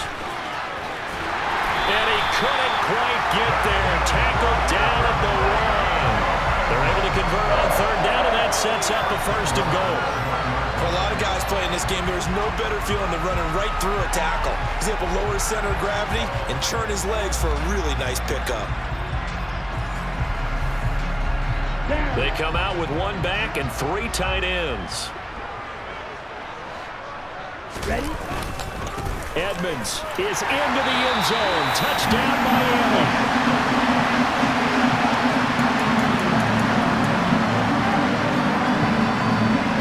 B: And he couldn't quite get there. Tackled down at the 1. They're able to convert on 3rd down, and that sets up the 1st and goal.
C: For a lot of guys playing this game, there's no better feeling than running right through a tackle. He's able to lower his center of gravity and churn his legs for a really nice pickup.
B: They come out with 1 back and 3 tight ends.
G: Ready?
B: Edmonds is into the end zone. Touchdown, Miami.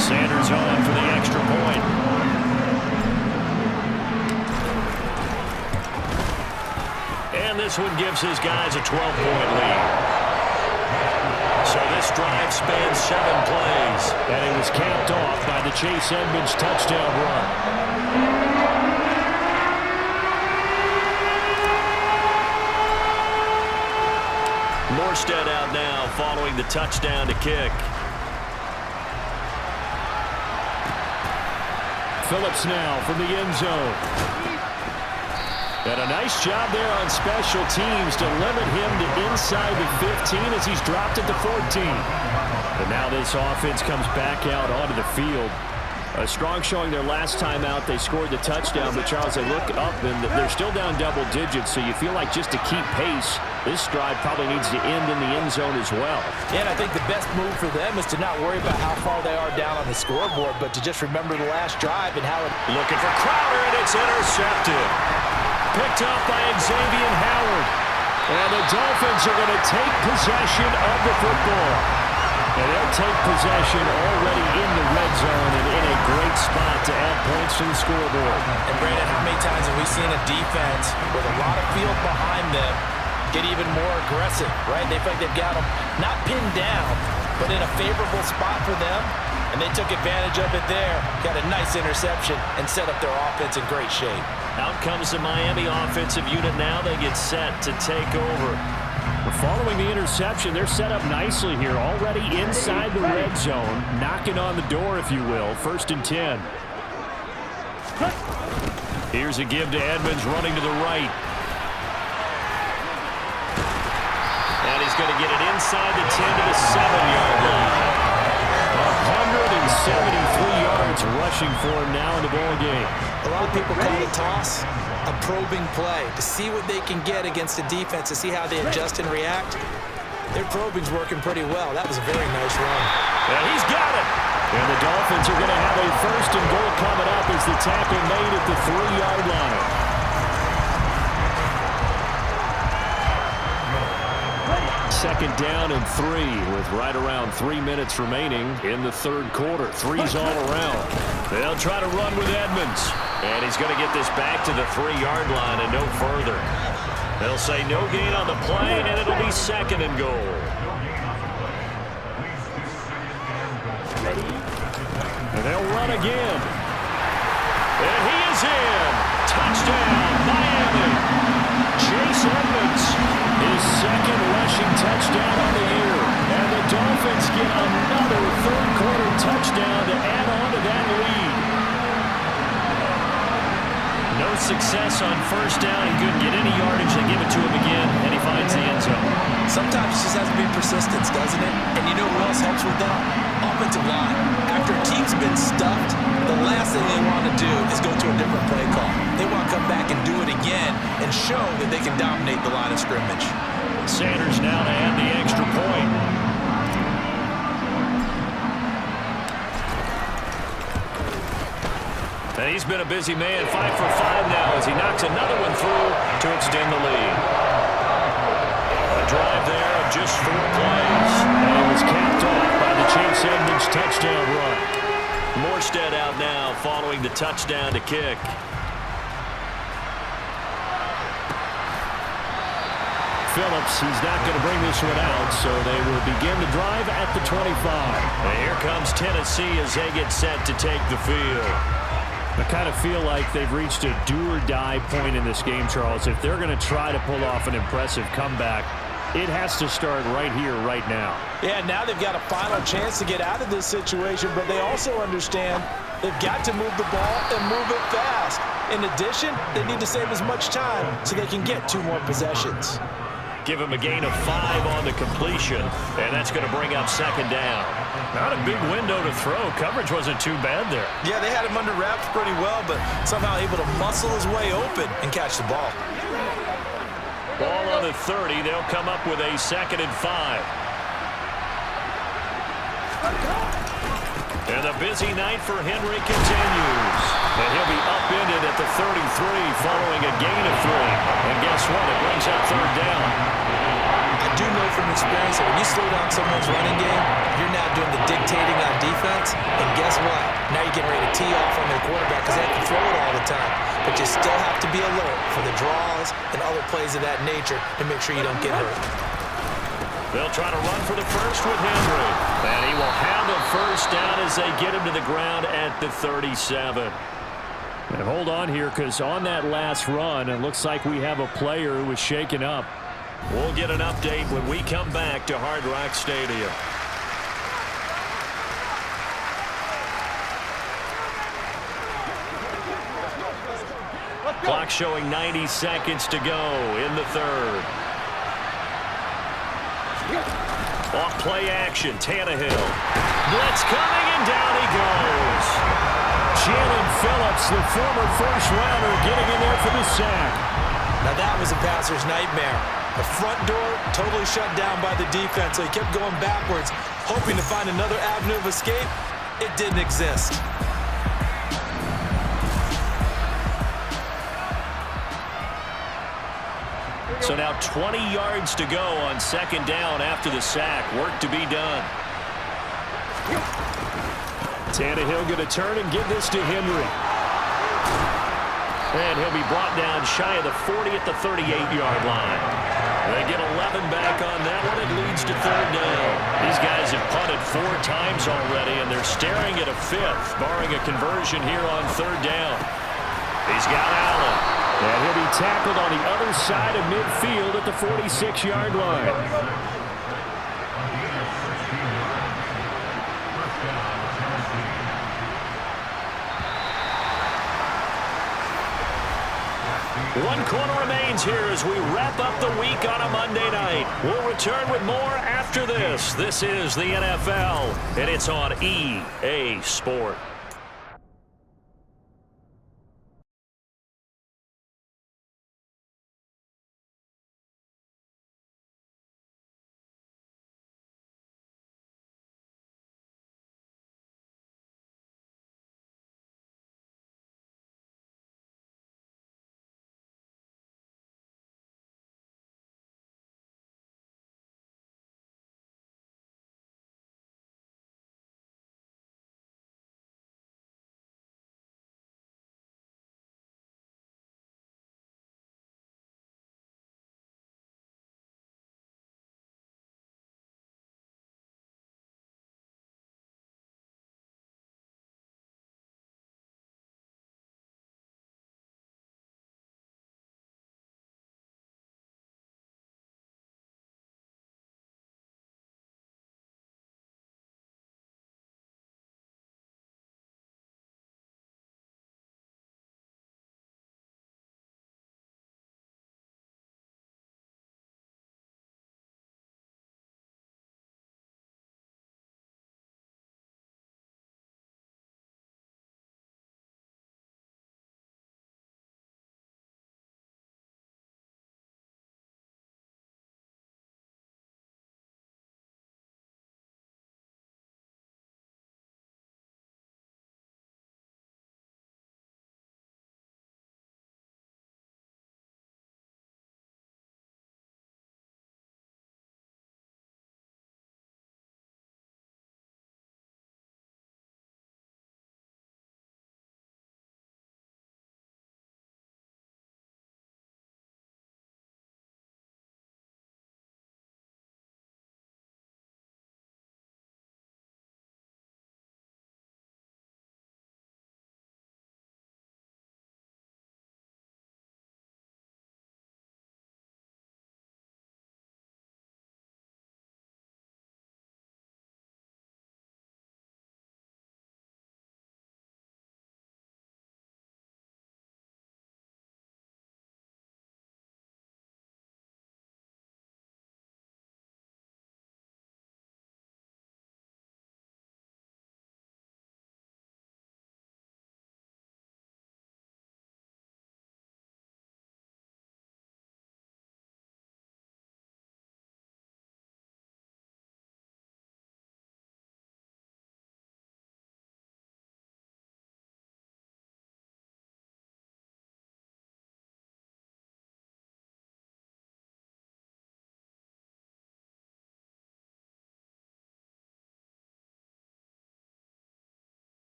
B: Sanders on for the extra point. And this one gives his guys a 12-point lead. So this drive spans 7 plays. And it was capped off by the Chase Edmonds touchdown run. Morstead out now following the touchdown to kick. Phillips now from the end zone. And a nice job there on special teams to limit him to inside the 15 as he's dropped it to 14. And now this offense comes back out onto the field. A strong showing their last time out. They scored the touchdown, but Charles, they look up and they're still down double digits, so you feel like just to keep pace, this drive probably needs to end in the end zone as well.
F: And I think the best move for them is to not worry about how far they are down on the scoreboard, but to just remember the last drive and how it...
B: Looking for Crowder, and it's intercepted. Picked up by Xavier Howard. And the Dolphins are going to take possession of the football. And they'll take possession already in the red zone and in a great spot to add points to the scoreboard.
F: And Brandon, how many times have we seen a defense with a lot of field behind them get even more aggressive, right? They feel like they've got them not pinned down, but in a favorable spot for them. And they took advantage of it there. Got a nice interception and set up their offense in great shape.
B: Out comes the Miami offensive unit now. They get set to take over. Following the interception, they're set up nicely here. Already inside the red zone. Knocking on the door, if you will. 1st and 10. Here's a give to Edmonds running to the right. And he's going to get it inside the 10 to the 7-yard line. 173 yards rushing for him now in the ball game.
C: A lot of people call it toss a probing play to see what they can get against the defense, to see how they adjust and react. Their probing's working pretty well. That was a very nice run.
B: And he's got it. And the Dolphins are going to have a 1st and goal coming up as the tackle made at the 3-yard line. 2nd down and 3 with right around 3 minutes remaining in the 3rd quarter. 3's all around. They'll try to run with Edmonds. And he's going to get this back to the 3-yard line and no further. They'll say no gain on the play, and it'll be 2nd and goal. And they'll run again. And he is in. Touchdown, Miami. Chase Edmonds, his 2nd rushing touchdown on the year. And the Dolphins get another 3rd quarter touchdown to add on to that lead. No success on 1st down. He couldn't get any yardage. They give it to him again, and he finds the end zone.
C: Sometimes it just has to be persistence, doesn't it? And you know who else helps with that? Offensive line. After a team's been stuffed, the last thing they want to do is go to a different play call. They want to come back and do it again and show that they can dominate the line of scrimmage.
B: Sanders now to add the extra point. And he's been a busy man, 5 for 5 now as he knocks another one through to extend the lead. A drive there of just 4 plays. And it was capped off by the Chase Edmonds touchdown run. Morstead out now following the touchdown to kick. Phillips, he's not going to bring this one out, so they will begin the drive at the 25. And here comes Tennessee as they get set to take the field. I kind of feel like they've reached a do-or-die point in this game, Charles. If they're going to try to pull off an impressive comeback, it has to start right here, right now.
F: Yeah, now they've got a final chance to get out of this situation, but they also understand they've got to move the ball and move it fast. In addition, they need to save as much time so they can get 2 more possessions.
B: Give him a gain of 5 on the completion, and that's going to bring up 2nd down. Not a big window to throw. Coverage wasn't too bad there.
C: Yeah, they had him under wraps pretty well, but somehow able to muscle his way open and catch the ball.
B: Ball on the 30. They'll come up with a 2nd and 5. And the busy night for Henry continues. And he'll be upended at the 33 following a gain of 3. And guess what? It brings up third down.
C: I do know from experience that when you slow down someone's running game, you're now doing the dictating on defense. And guess what? Now you're getting ready to tee off on their quarterback because they have to throw it all the time. But you still have to be alert for the draws and other plays of that nature to make sure you don't get hurt.
B: They'll try to run for the first with Henry. And he will have a first down as they get him to the ground at the 37. And hold on here, because on that last run, it looks like we have a player who was shaken up. We'll get an update when we come back to Hard Rock Stadium. Clock showing 90 seconds to go in the third. Off play action, Tannehill. Blitz coming, and down he goes. Jalen Phillips, the former first-rounder, getting in there for the sack.
C: Now that was a passer's nightmare. The front door totally shut down by the defense, so he kept going backwards, hoping to find another avenue of escape. It didn't exist.
B: So now 20 yards to go on second down after the sack. Work to be done. Tannehill going to turn and give this to Henry. And he'll be brought down shy of the 40 at the 38-yard line. They get 11 back on that one. It leads to third down. These guys have punted 4 times already, and they're staring at a 5th, barring a conversion here on third down. He's got Allen. And he'll be tackled on the other side of midfield at the 46-yard line. One quarter remains here as we wrap up the week on a Monday night. We'll return with more after this. This is the NFL, and it's on EA Sport.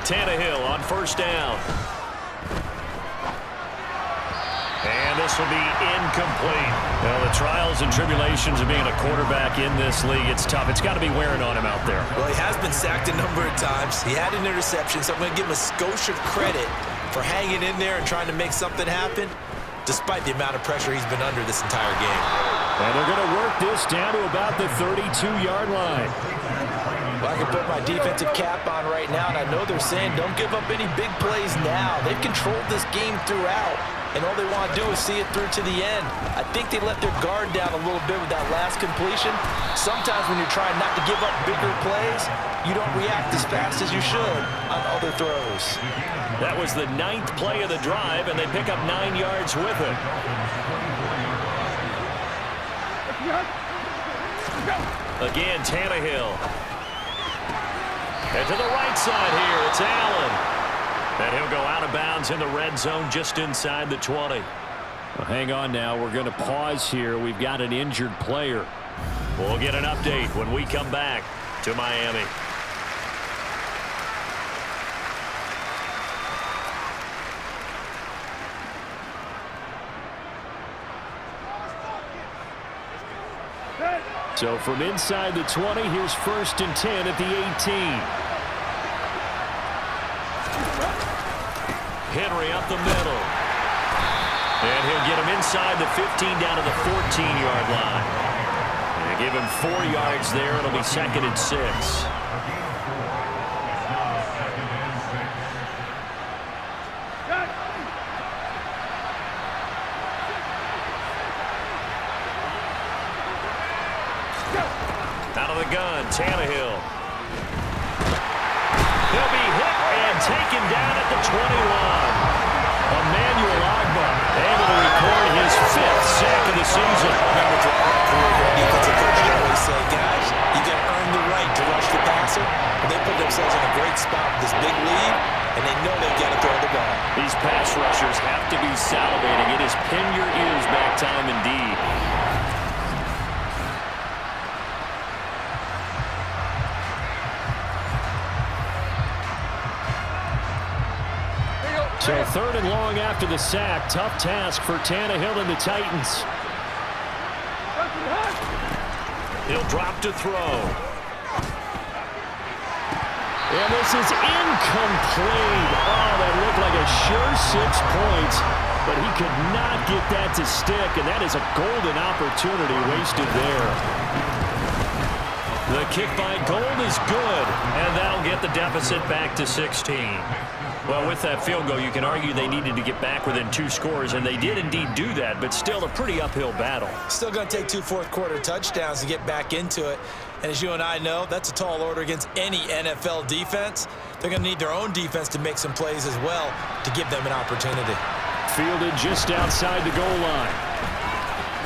B: Tannehill on first down. And this will be incomplete. Well, the trials and tribulations of being a quarterback in this league, it's tough. It's got to be wearing on him out there.
C: Well, he has been sacked a number of times. He had an interception, so I'm going to give him a skosh of credit for hanging in there and trying to make something happen, despite the amount of pressure he's been under this entire game.
B: And they're going to work this down to about the 32-yard line.
F: Well, I can put my defensive cap on right now, and I know they're saying don't give up any big plays now. They've controlled this game throughout, and all they want to do is see it through to the end. I think they let their guard down a little bit with that last completion. Sometimes when you're trying not to give up bigger plays, you don't react as fast as you should on other throws.
B: That was the 9th play of the drive, and they pick up 9 yards with it. Again, Tannehill. And to the right side here, it's Allen. And he'll go out of bounds in the red zone just inside the 20. Well, hang on now. We're going to pause here. We've got an injured player. We'll get an update when we come back to Miami. So from inside the 20, here's 1st and 10 at the 18. Henry up the middle. And he'll get him inside the 15 down to the 14-yard line. And give him 4 yards there. It'll be 2nd and 6. Out of the gun, Tannehill. He'll be hit and taken down at the 21. Emmanuel Agba able to record his 5th sack of the season.
C: Remember, throughout my career, defensive coaches always say, guys, you got to earn the right to rush the passer. And they put themselves in a great spot with this big lead, and they know they've got to throw the ball.
B: These pass rushers have to be salivating. It is pin your ears back time indeed. So 3rd and long after the sack. Tough task for Tannehill and the Titans. He'll drop to throw. And this is incomplete. Oh, that looked like a sure 6 points, but he could not get that to stick, and that is a golden opportunity wasted there. The kick by Gold is good, and that'll get the deficit back to 16. Well, with that field goal, you can argue they needed to get back within 2 scores, and they did indeed do that, but still a pretty uphill battle.
C: Still going to take 2 fourth-quarter touchdowns to get back into it. And as you and I know, that's a tall order against any NFL defense. They're going to need their own defense to make some plays as well to give them an opportunity.
B: Fielded just outside the goal line.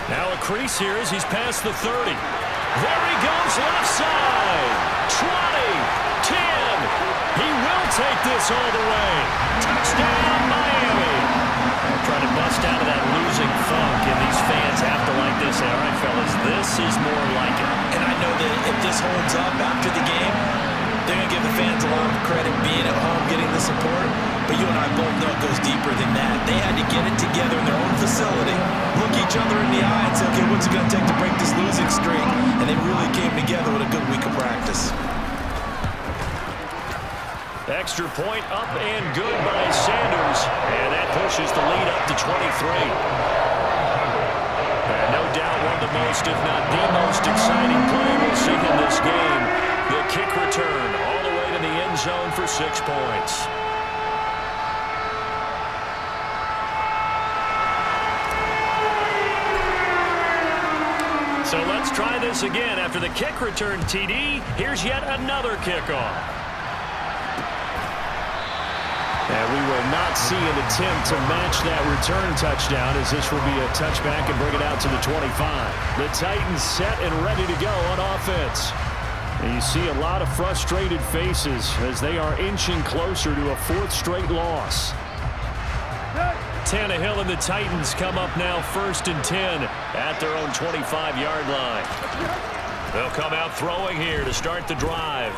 B: Now a crease here as he's past the 30. There he goes left side. 20, 10. He will take this all the way. Touchdown, Miami. Trying to bust out of that losing funk, and these fans have to like this. All right, fellas, this is more like it.
C: And I know that if this holds up after the game, they're going to give the fans a lot of credit being at home, getting the support. But you and I both know it goes deeper than that. They had to get it together in their own facility, look each other in the eye and say, okay, what's it going to take to break this losing streak? And they really came together with a good week of practice.
B: Extra point up and good by Sanders. And that pushes the lead up to 23. And no doubt one of the most, if not the most exciting play we'll see in this game. The kick return all the way to the end zone for 6 points. So let's try this again. After the kick return, TD, here's yet another kickoff. And we will not see an attempt to match that return touchdown, as this will be a touchback and bring it out to the 25. The Titans set and ready to go on offense. And you see a lot of frustrated faces as they are inching closer to a 4th straight loss. Tannehill and the Titans come up now 1st and 10 at their own 25-yard line. They'll come out throwing here to start the drive.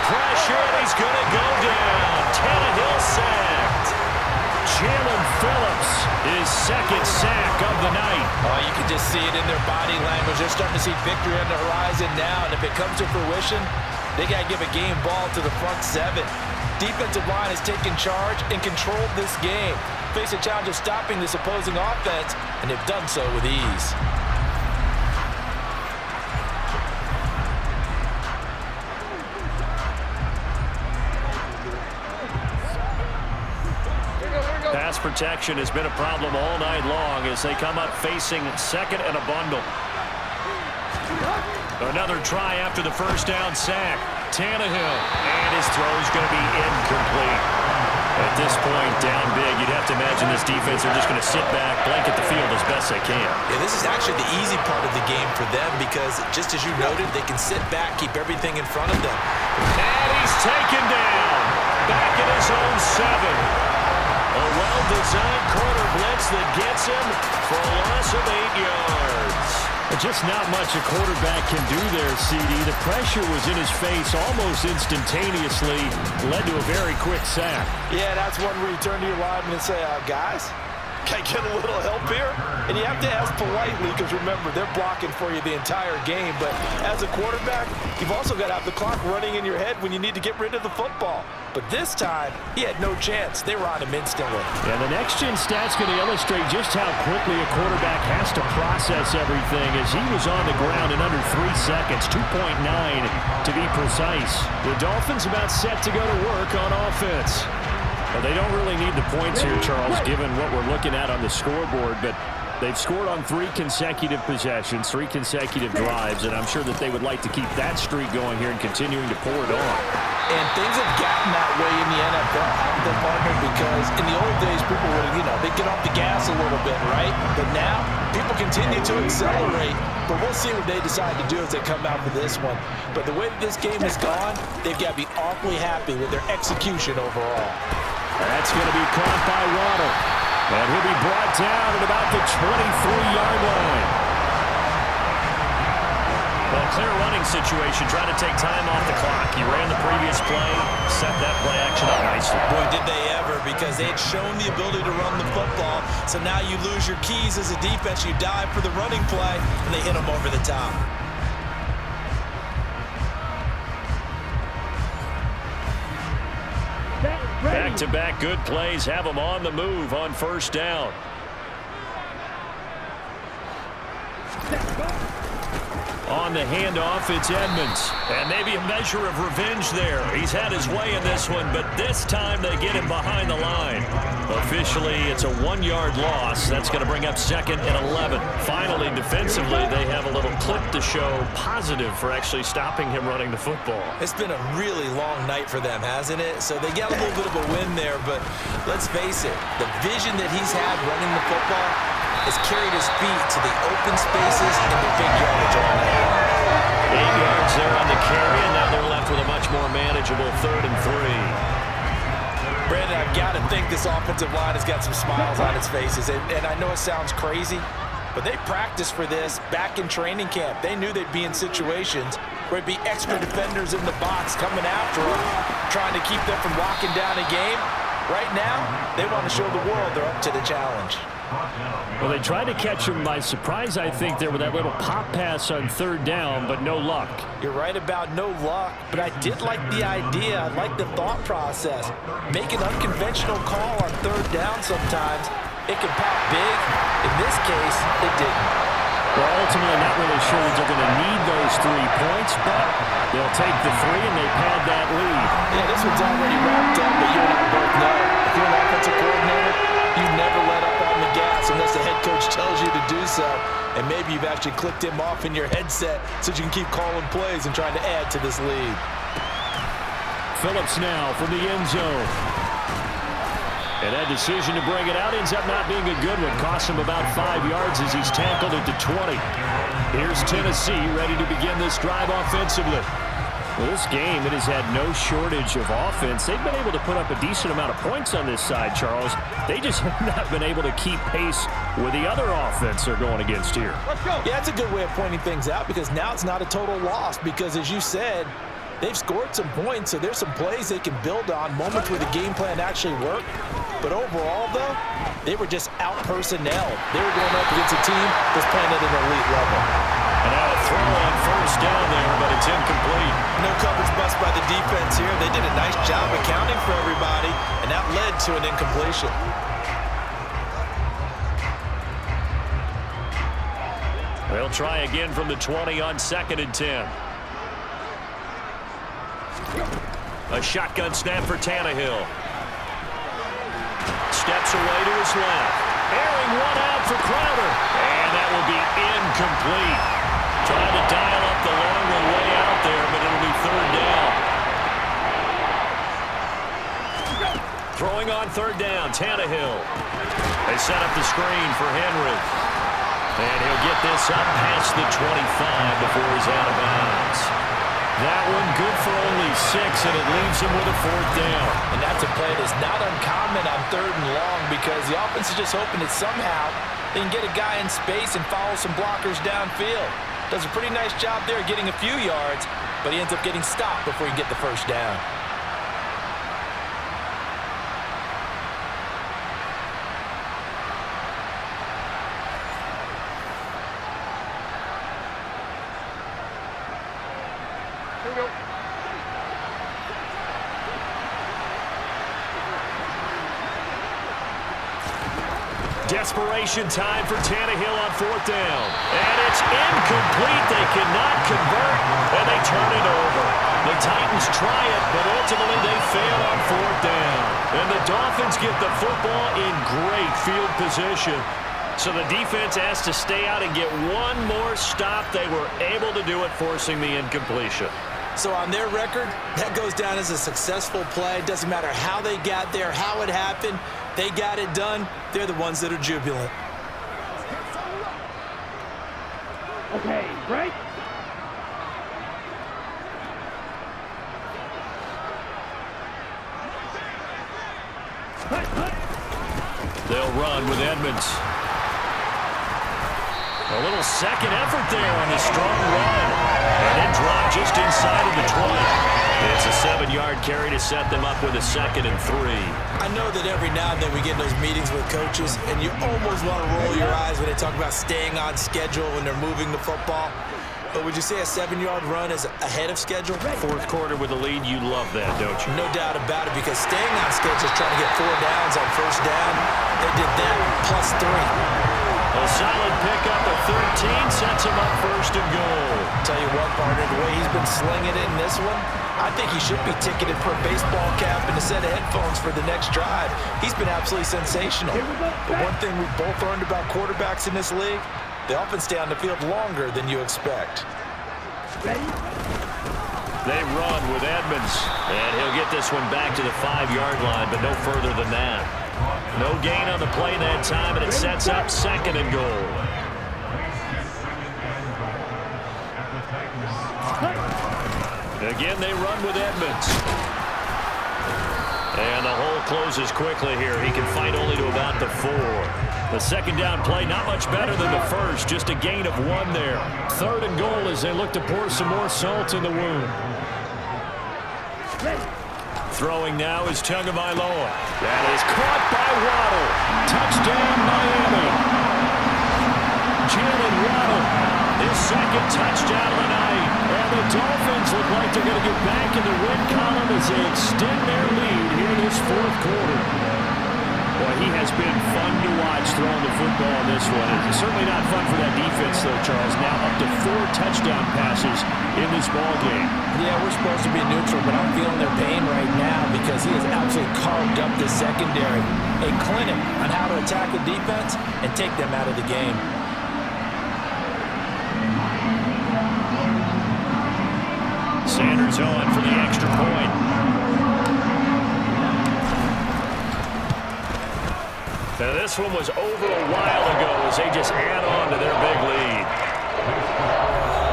B: pressure, and he's going to go down. Tannehill sacked. Jalen Phillips, his second sack of the night.
F: Oh, you can just see it in their body language. They're starting to see victory on the horizon now, and if it comes to fruition, they got to give a game ball to the front seven. Defensive line has taken charge and controlled this game. Face a challenge of stopping this opposing offense, and they've done so with ease.
B: Pass protection has been a problem all night long as they come up facing second and a bundle. Another try after the first down sack. Tannehill, and his throw is going to be incomplete. At this point, down big, you'd have to imagine this defense are just going to sit back, blanket the field as best they can.
C: Yeah, this is actually the easy part of the game for them because, just as you noted, they can sit back, keep everything in front of them.
B: And he's taken down, back at his own 7. A well-designed corner blitz that gets him for a loss of 8 yards. Just not much a quarterback can do there, CD. The pressure was in his face almost instantaneously, led to a very quick sack.
F: Yeah, that's one where you turn to your lineman and say, guys, can I get a little help here? And you have to ask politely because, remember, they're blocking for you the entire game. But as a quarterback, you've also got to have the clock running in your head when you need to get rid of the football. But this time, he had no chance. They were on him instantly.
B: And the next-gen stat's going to illustrate just how quickly a quarterback has to process everything as he was on the ground in under 3 seconds, 2.9 to be precise. The Dolphins about set to go to work on offense. Well, they don't really need the points here, Charles, given what we're looking at on the scoreboard, but they've scored on 3 consecutive possessions, 3 consecutive drives, and I'm sure that they would like to keep that streak going here and continuing to pour it on.
F: And things have gotten that way in the NFL, haven't they, partner? Because in the old days, people would, they'd get off the gas a little bit, right? But now, people continue to accelerate, but we'll see what they decide to do as they come out for this one. But the way that this game has gone, they've got to be awfully happy with their execution overall.
B: That's going to be caught by Waddle. And he'll be brought down at about the 23-yard line. Well, clear running situation, trying to take time off the clock. He ran the previous play, set that play action up nicely.
C: Boy, did they ever, because they had shown the ability to run the football. So now you lose your keys as a defense. You dive for the running play, and they hit them over the top.
B: Back-to-back good plays have them on the move on first down. On the handoff, it's Edmonds. And maybe a measure of revenge there. He's had his way in this one, but this time they get him behind the line. Officially, it's a 1-yard loss. That's going to bring up 2nd and 11. Finally, defensively, they have a little clip to show positive for actually stopping him running the football.
C: It's been a really long night for them, hasn't it? So they got a little bit of a win there, but let's face it, the vision that he's had running the football has carried his feet to the open spaces and the big yardage all night long.
B: 8 yards there on the carry, and now they're left with a much more manageable 3rd and 3.
F: Brandon, I've got to think this offensive line has got some smiles on its faces. And I know it sounds crazy, but they practiced for this back in training camp. They knew they'd be in situations where it'd be extra defenders in the box coming after them, trying to keep them from locking down a game. Right now, they want to show the world they're up to the challenge.
B: Well, they tried to catch him by surprise, I think, there with that little pop pass on 3rd down, but no luck.
F: You're right about no luck, but I did like the idea. I like the thought process. Make an unconventional call on 3rd down sometimes. It can pop big. In this case, it didn't.
B: Well, ultimately, not really sure that they're going to need those 3 points, but they'll take the 3 and they pad that lead.
F: Yeah, this one's already wrapped up, but you and I both know if you're an offensive coordinator, you never let up on the gas unless the head coach tells you to do so. And maybe you've actually clicked him off in your headset so you can keep calling plays and trying to add to this lead.
B: Phillips now from the end zone. And that decision to bring it out ends up not being a good one. Costs him about 5 yards as he's tackled at the 20. Here's Tennessee ready to begin this drive offensively. Well, this game, it has had no shortage of offense. They've been able to put up a decent amount of points on this side, Charles. They just have not been able to keep pace with the other offense they're going against here.
F: Yeah, that's a good way of pointing things out because now it's not a total loss because, as you said, They've scored some points, so there's some plays they can build on, moments where the game plan actually worked. But overall, though, they were just out-personnel. They were going up against a team that's playing at an elite level.
B: And now a throw on first down there, but it's incomplete.
C: No coverage bust by the defense here. They did a nice job accounting for everybody, and that led to an incompletion.
B: They'll try again from the 20 on 2nd and 10. A shotgun snap for Tannehill. Steps away to his left. Airing one out for Crowder. And that will be incomplete. Trying to dial up the long one way out there, but it'll be 3rd down. Throwing on 3rd down, Tannehill. They set up the screen for Henry. And he'll get this up past the 25 before he's out of bounds. That one good for only 6, and it leaves him with a 4th down.
F: And that's a play that's not uncommon on 3rd and long because the offense is just hoping that somehow they can get a guy in space and follow some blockers downfield. Does a pretty nice job there getting a few yards, but he ends up getting stopped before he can get the 1st down.
E: Here we go.
B: Desperation time for Tannehill on 4th down. And it's incomplete. They cannot convert, and they turn it over. The Titans try it, but ultimately they fail on 4th down. And the Dolphins get the football in great field position. So the defense has to stay out and get one more stop. They were able to do it, forcing the incompletion.
C: So on their record, that goes down as a successful play. Doesn't matter how they got there, how it happened. They got it done. They're the ones that are jubilant.
E: Okay, break.
B: They'll run with Edmonds. A little second effort there on his strong run. And then drop just inside of the 20. It's a 7-yard carry to set them up with a 2nd and 3.
C: I know that every now and then we get in those meetings with coaches, and you almost want to roll your eyes when they talk about staying on schedule when they're moving the football. But would you say a 7-yard run is ahead of schedule?
B: 4th quarter with a lead, you love that, don't you?
C: No doubt about it, because staying on schedule is trying to get 4 downs on 1st down. They did that plus 3.
B: A solid pickup of 13 sets him up 1st and goal.
F: Tell you what, partner, the way he's been slinging it in this one, I think he should be ticketed for a baseball cap and a set of headphones for the next drive. He's been absolutely sensational. But one thing we've both learned about quarterbacks in this league, they often stay on the field longer than you expect.
B: They run with Edmonds, and he'll get this one back to the 5-yard line, but no further than that. No gain on the play that time, and it sets up 2nd and goal. Again, they run with Edmonds. And the hole closes quickly here. He can fight only to about the 4. The 2nd down play, not much better than the first, just a gain of 1 there. 3rd and goal as they look to pour some more salt in the wound. Throwing now is Tagovailoa. That is caught by Waddle. Touchdown, Miami. Jalen Waddle, his 2nd touchdown of the night. And the Dolphins look like they're going to get back in the win column as they extend their lead here in this 4th quarter. Boy, he has been fun to watch throwing the football in this one. It's certainly not fun for that defense, though, Charles. Now up to 4 touchdown passes in this ball game.
F: Yeah, we're supposed to be neutral, but I'm feeling their pain right now because he has absolutely carved up this secondary. A clinic on how to attack the defense and take them out of the game.
B: Sanders on for the extra point. Now this one was over a while ago as they just add on to their big lead.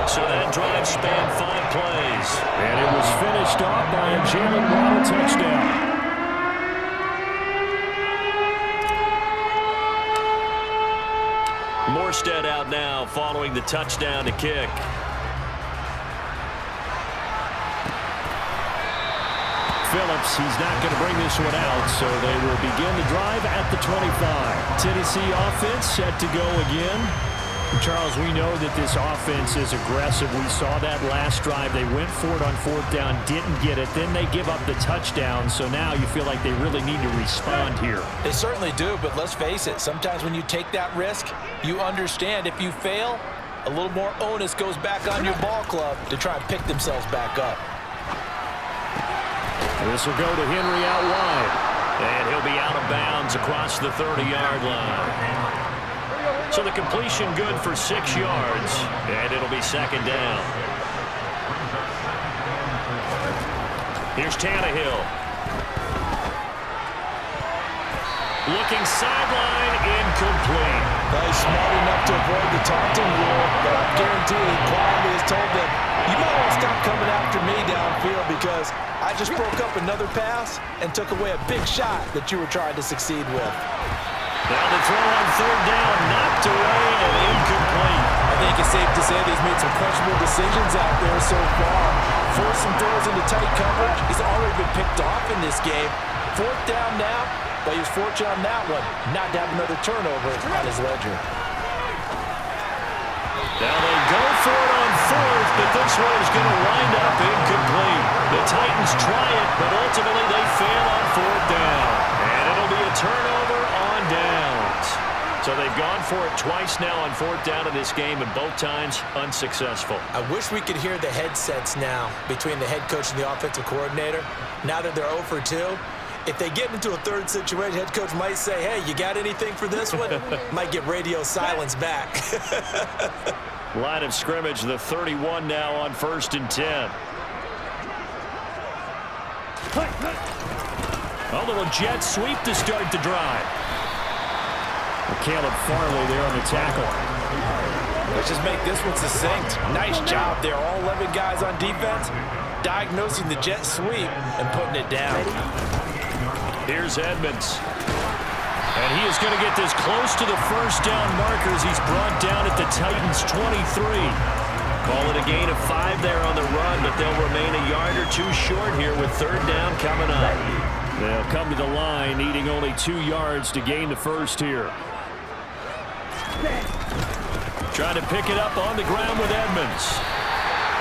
B: So that drive spanned 5 plays. And it was finished off by a Jalen Waddle touchdown. Morstead out now following the touchdown to kick. Phillips. He's not going to bring this one out, so they will begin the drive at the 25. Tennessee offense set to go again. Charles, we know that this offense is aggressive. We saw that last drive. They went for it on fourth down, didn't get it. Then they give up the touchdown. So now you feel like they really need to respond here.
F: They certainly do, but let's face it. Sometimes when you take that risk, you understand if you fail, a little more onus goes back on your ball club to try and pick themselves back up.
B: This will go to Henry out wide. And he'll be out of bounds across the 30-yard line. So the completion good for 6 yards, and it'll be second down. Here's Tannehill. Looking sideline, incomplete.
F: Well, he's smart enough to avoid the taunting rule, but I guarantee he quietly has told them, you might want to stop coming after me downfield because I just broke up another pass and took away a big shot that you were trying to succeed with.
B: Now the throw on third down, knocked away and incomplete.
F: I think it's safe to say that he's made some questionable decisions out there so far. Forced some throws into tight coverage. He's already been picked off in this game. Fourth down now, but he was fortunate on that one not to have another turnover on his ledger.
B: Now they go for it on fourth, but this one is going to wind up incomplete. The Titans try it, but ultimately they fail on fourth down. And it'll be a turnover on downs. So they've gone for it twice now on fourth down in this game, and both times unsuccessful.
C: I wish we could hear the headsets now between the head coach and the offensive coordinator. Now that they're 0 for 2, if they get into a third situation, head coach might say, hey, you got anything for this one? Might get radio silence back.
B: Line of scrimmage, the 31 now on 1st and 10. A little jet sweep to start the drive. Caleb Farley there on the tackle.
F: Let's just make this one succinct. Nice job there. All 11 guys on defense diagnosing the jet sweep and putting it down.
B: Here's Edmonds. And he is going to get this close to the first down markers. He's brought down at the Titans' 23. Call it a gain of 5 there on the run, but they'll remain a yard or 2 short here with third down coming up. They'll come to the line, needing only 2 yards to gain the first here. Trying to pick it up on the ground with Edmonds.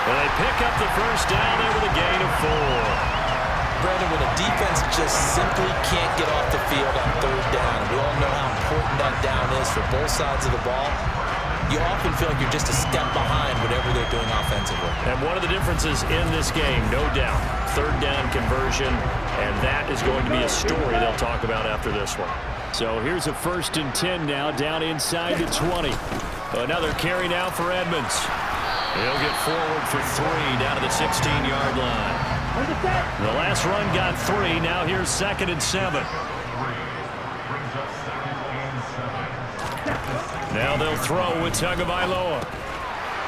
B: And they pick up the first down there with a gain of 4.
C: Brandon, when a defense just simply can't get off the field on third down, we all know how important that down is for both sides of the ball, you often feel like you're just a step behind whatever they're doing offensively.
B: And one of the differences in this game, no doubt, third down conversion, and that is going to be a story they'll talk about after this one. So here's a 1st and 10 now, down inside the 20. Another carry now for Edmonds. He'll get forward for 3 down to the 16-yard line. The last run got 3. Now here's 2nd and 7. Now they'll throw with Tagovailoa.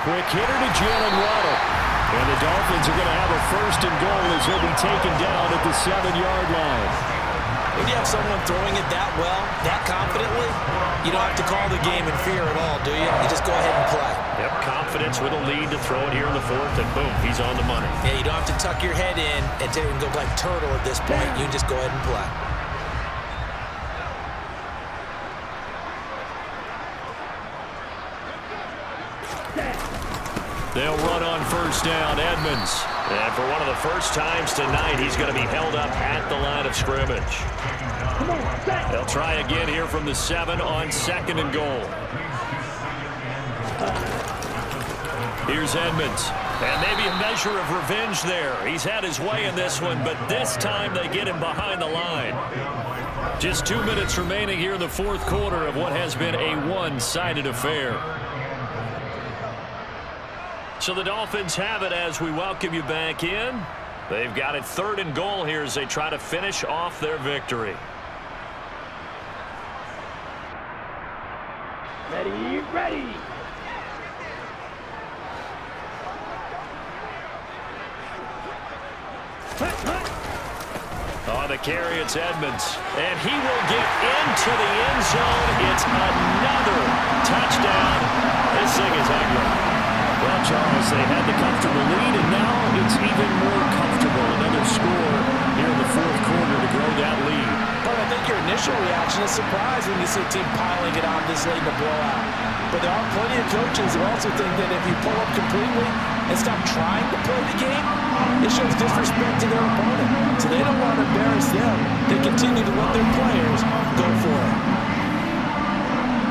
B: Quick hitter to Jalen Waddle. And the Dolphins are going to have a 1st and goal as he'll be taken down at the 7-yard line.
C: When you have someone throwing it that well, that confidently, you don't have to call the game in fear at all, do you? You just go ahead and play.
B: Yep, confidence with a lead to throw it here in the 4th, and boom, he's on the money.
C: Yeah, you don't have to tuck your head in and go like turtle at this point. You can just go ahead and play.
B: They'll run on 1st down, Edmonds. And for one of the first times tonight, he's going to be held up at the line of scrimmage. They'll try again here from the 7 on 2nd and goal. Here's Edmonds. And maybe a measure of revenge there. He's had his way in this one, but this time they get him behind the line. Just 2 minutes remaining here in the 4th quarter of what has been a one-sided affair. So the Dolphins have it as we welcome you back in. They've got it 3rd and goal here as they try to finish off their victory.
E: Ready, ready.
B: On the carry, it's Edmonds. And he will get into the end zone. It's another touchdown. This thing is ugly. Well, Charles, they had the comfortable lead, and now it's even more comfortable. Another score here in the fourth quarter to grow that lead.
F: But I think your initial reaction is surprise when you see a team piling it on this late in the blowout. But there are plenty of coaches who also think that if you pull up completely and stop trying to play the game, it shows disrespect to their opponent. So they don't want to embarrass them. They continue to let their players go for it.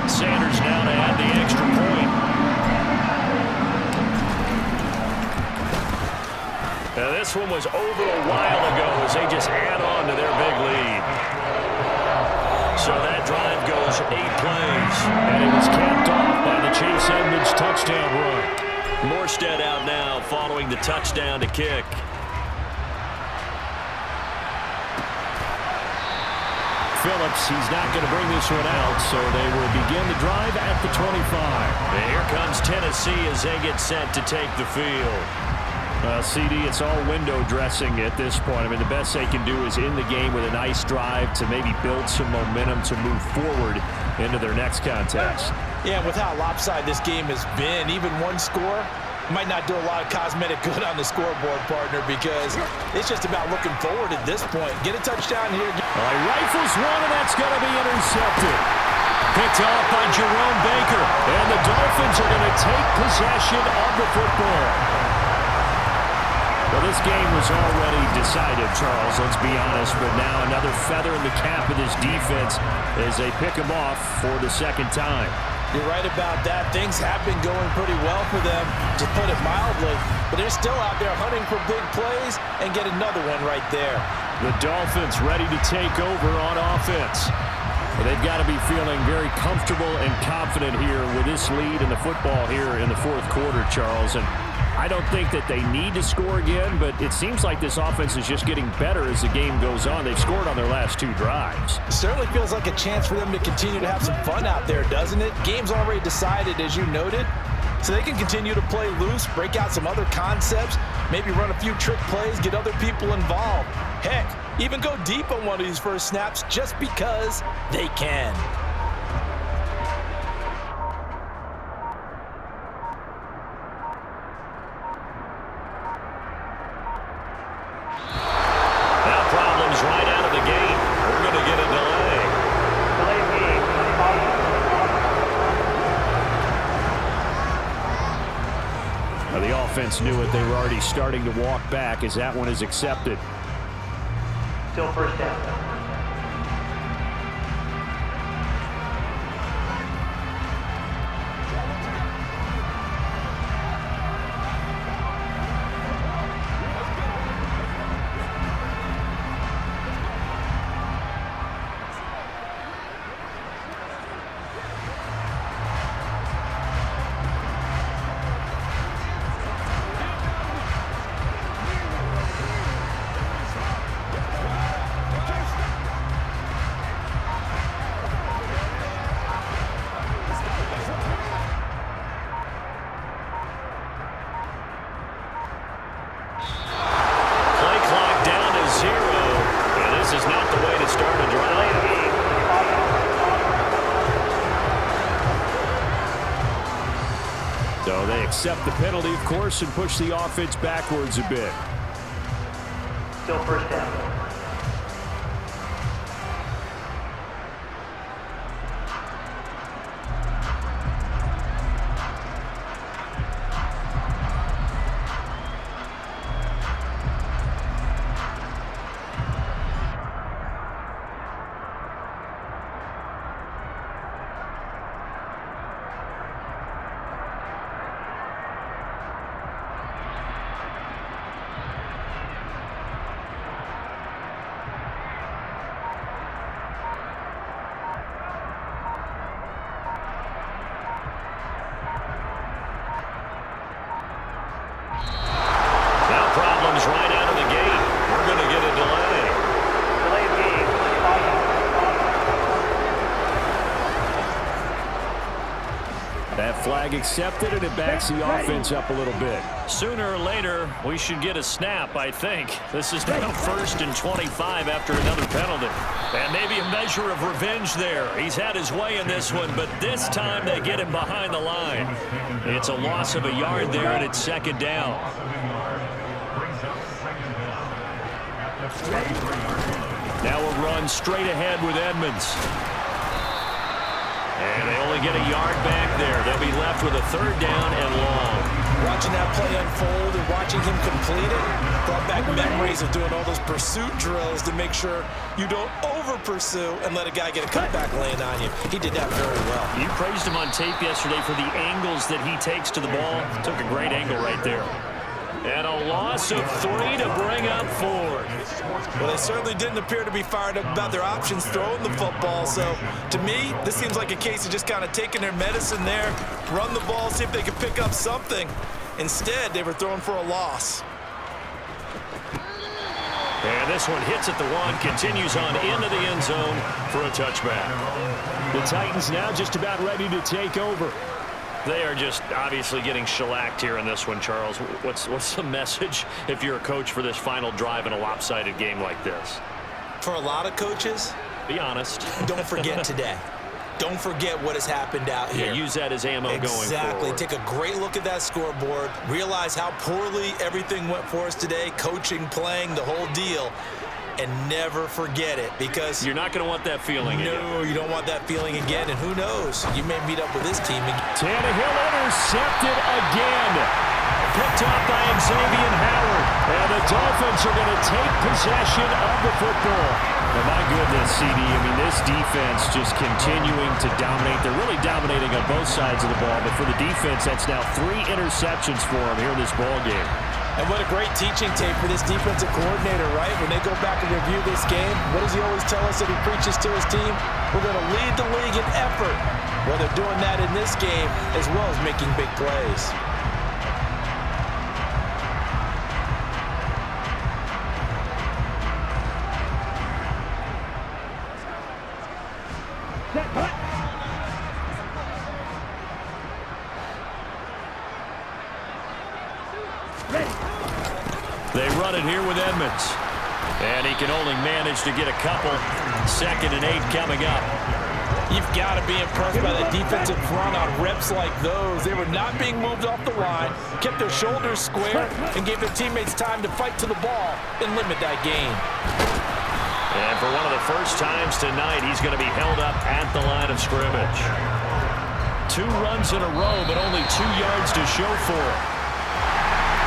B: Sanders now to add the extra point. Now this one was over a while ago as they just add on to their big lead. So that drive goes 8 plays. And it was capped off by the Chase Edmonds touchdown run. Morstead out now following the touchdown to kick. Phillips, he's not going to bring this one out, so they will begin the drive at the 25. And here comes Tennessee as they get set to take the field. CD, it's all window dressing at this point. I mean, the best they can do is in the game with a nice drive to maybe build some momentum to move forward into their next contest.
F: Yeah, with how lopsided this game has been, even one score might not do a lot of cosmetic good on the scoreboard, partner, because it's just about looking forward at this point. Get a touchdown here.
B: All right, rifles one, and that's going to be intercepted. Picked off by Jerome Baker, and the Dolphins are going to take possession of the football. Well, this game was already decided, Charles, let's be honest, but now another feather in the cap of this defense as they pick them off for the second time.
F: You're right about that. Things have been going pretty well for them, to put it mildly, but they're still out there hunting for big plays and get another one right there.
B: The Dolphins ready to take over on offense. They've got to be feeling very comfortable and confident here with this lead in the football here in the fourth quarter, Charles. And I don't think that they need to score again, but it seems like this offense is just getting better as the game goes on. They've scored on their last 2 drives.
F: It certainly feels like a chance for them to continue to have some fun out there, doesn't it? Game's already decided, as you noted, so they can continue to play loose, break out some other concepts, maybe run a few trick plays, get other people involved. Heck, even go deep on one of these first snaps just because they can.
B: Right out of the gate. We're going to get a delay.
D: Delay game.
B: Now the offense knew it. They were already starting to walk back as that one is accepted.
D: Still first down.
B: So they accept the penalty, of course, and push the offense backwards a bit.
D: Still first down.
B: That flag accepted, and it backs the offense up a little bit.
G: Sooner or later, we should get a snap, I think. This is now 1st and 25 after another penalty. And maybe a measure of revenge there. He's had his way in this one, but this time they get him behind the line. It's a loss of a yard there, and it's 2nd down. Now a run straight ahead with Edmonds. And they only get a yard back there. They'll be left with a 3rd down and long.
C: Watching that play unfold and watching him complete it brought back memories of doing all those pursuit drills to make sure you don't over-pursue and let a guy get a cutback lane on you. He did that very well.
G: You praised him on tape yesterday for the angles that he takes to the ball. Took a great angle right there. And a loss of 3 to bring up 4th.
C: Well, they certainly didn't appear to be fired up about their options throwing the football. So, to me, this seems like a case of just kind of taking their medicine there, run the ball, see if they could pick up something. Instead, they were throwing for a loss.
G: And this one hits at the 1, continues on into the end zone for a touchback.
B: The Titans now just about ready to take over.
G: They are just obviously getting shellacked here in this one, Charles. What's the message if you're a coach for this final drive in a lopsided game like this?
C: For a lot of coaches,
G: be honest.
C: Don't forget today. Don't forget what has happened out here.
G: Yeah, use that as ammo going forward.
C: Exactly. Take a great look at that scoreboard. Realize how poorly everything went for us today. Coaching, playing, the whole deal. And never forget it, because
G: you're not going to want that feeling again.
C: No, you don't want that feeling again, and who knows? You may meet up with this team again.
B: Tannehill intercepted again. Picked up by Xavier Howard. And the Dolphins are going to take possession of the football. And my goodness, CD, I mean, this defense just continuing to dominate. They're really dominating on both sides of the ball, but for the defense, that's now 3 interceptions for them here in this ball game.
F: And what a great teaching tape for this defensive coordinator, right? When they go back and review this game, what does he always tell us that he preaches to his team? We're going to lead the league in effort. Well, they're doing that in this game as well as making big plays.
G: They run it here with Edmonds. And he can only manage to get a couple. 2nd and 8 coming up.
F: You've got to be impressed by that defensive front on reps like those. They were not being moved off the line, kept their shoulders square, and gave their teammates time to fight to the ball and limit that gain.
G: And for one of the first times tonight, he's going to be held up at the line of scrimmage. 2 runs in a row, but only 2 yards to show for it.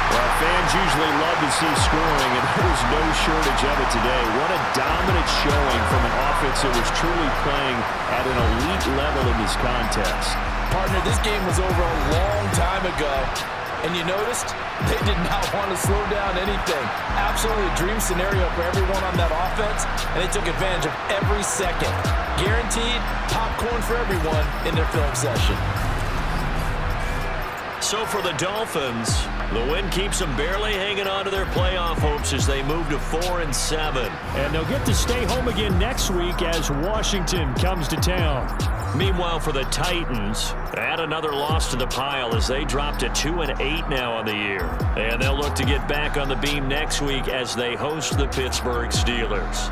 B: Well, fans usually love to see scoring, and there was no shortage of it today. What a dominant showing from an offense that was truly playing at an elite level in this contest.
F: Partner, this game was over a long time ago, and you noticed they did not want to slow down anything. Absolutely a dream scenario for everyone on that offense, and they took advantage of every second. Guaranteed popcorn for everyone in their film session.
G: So for the Dolphins, the win keeps them barely hanging on to their playoff hopes as they move to 4-7.
B: And they'll get to stay home again next week as Washington comes to town.
G: Meanwhile, for the Titans, add another loss to the pile as they drop to 2-8 now on the year. And they'll look to get back on the beam next week as they host the Pittsburgh Steelers.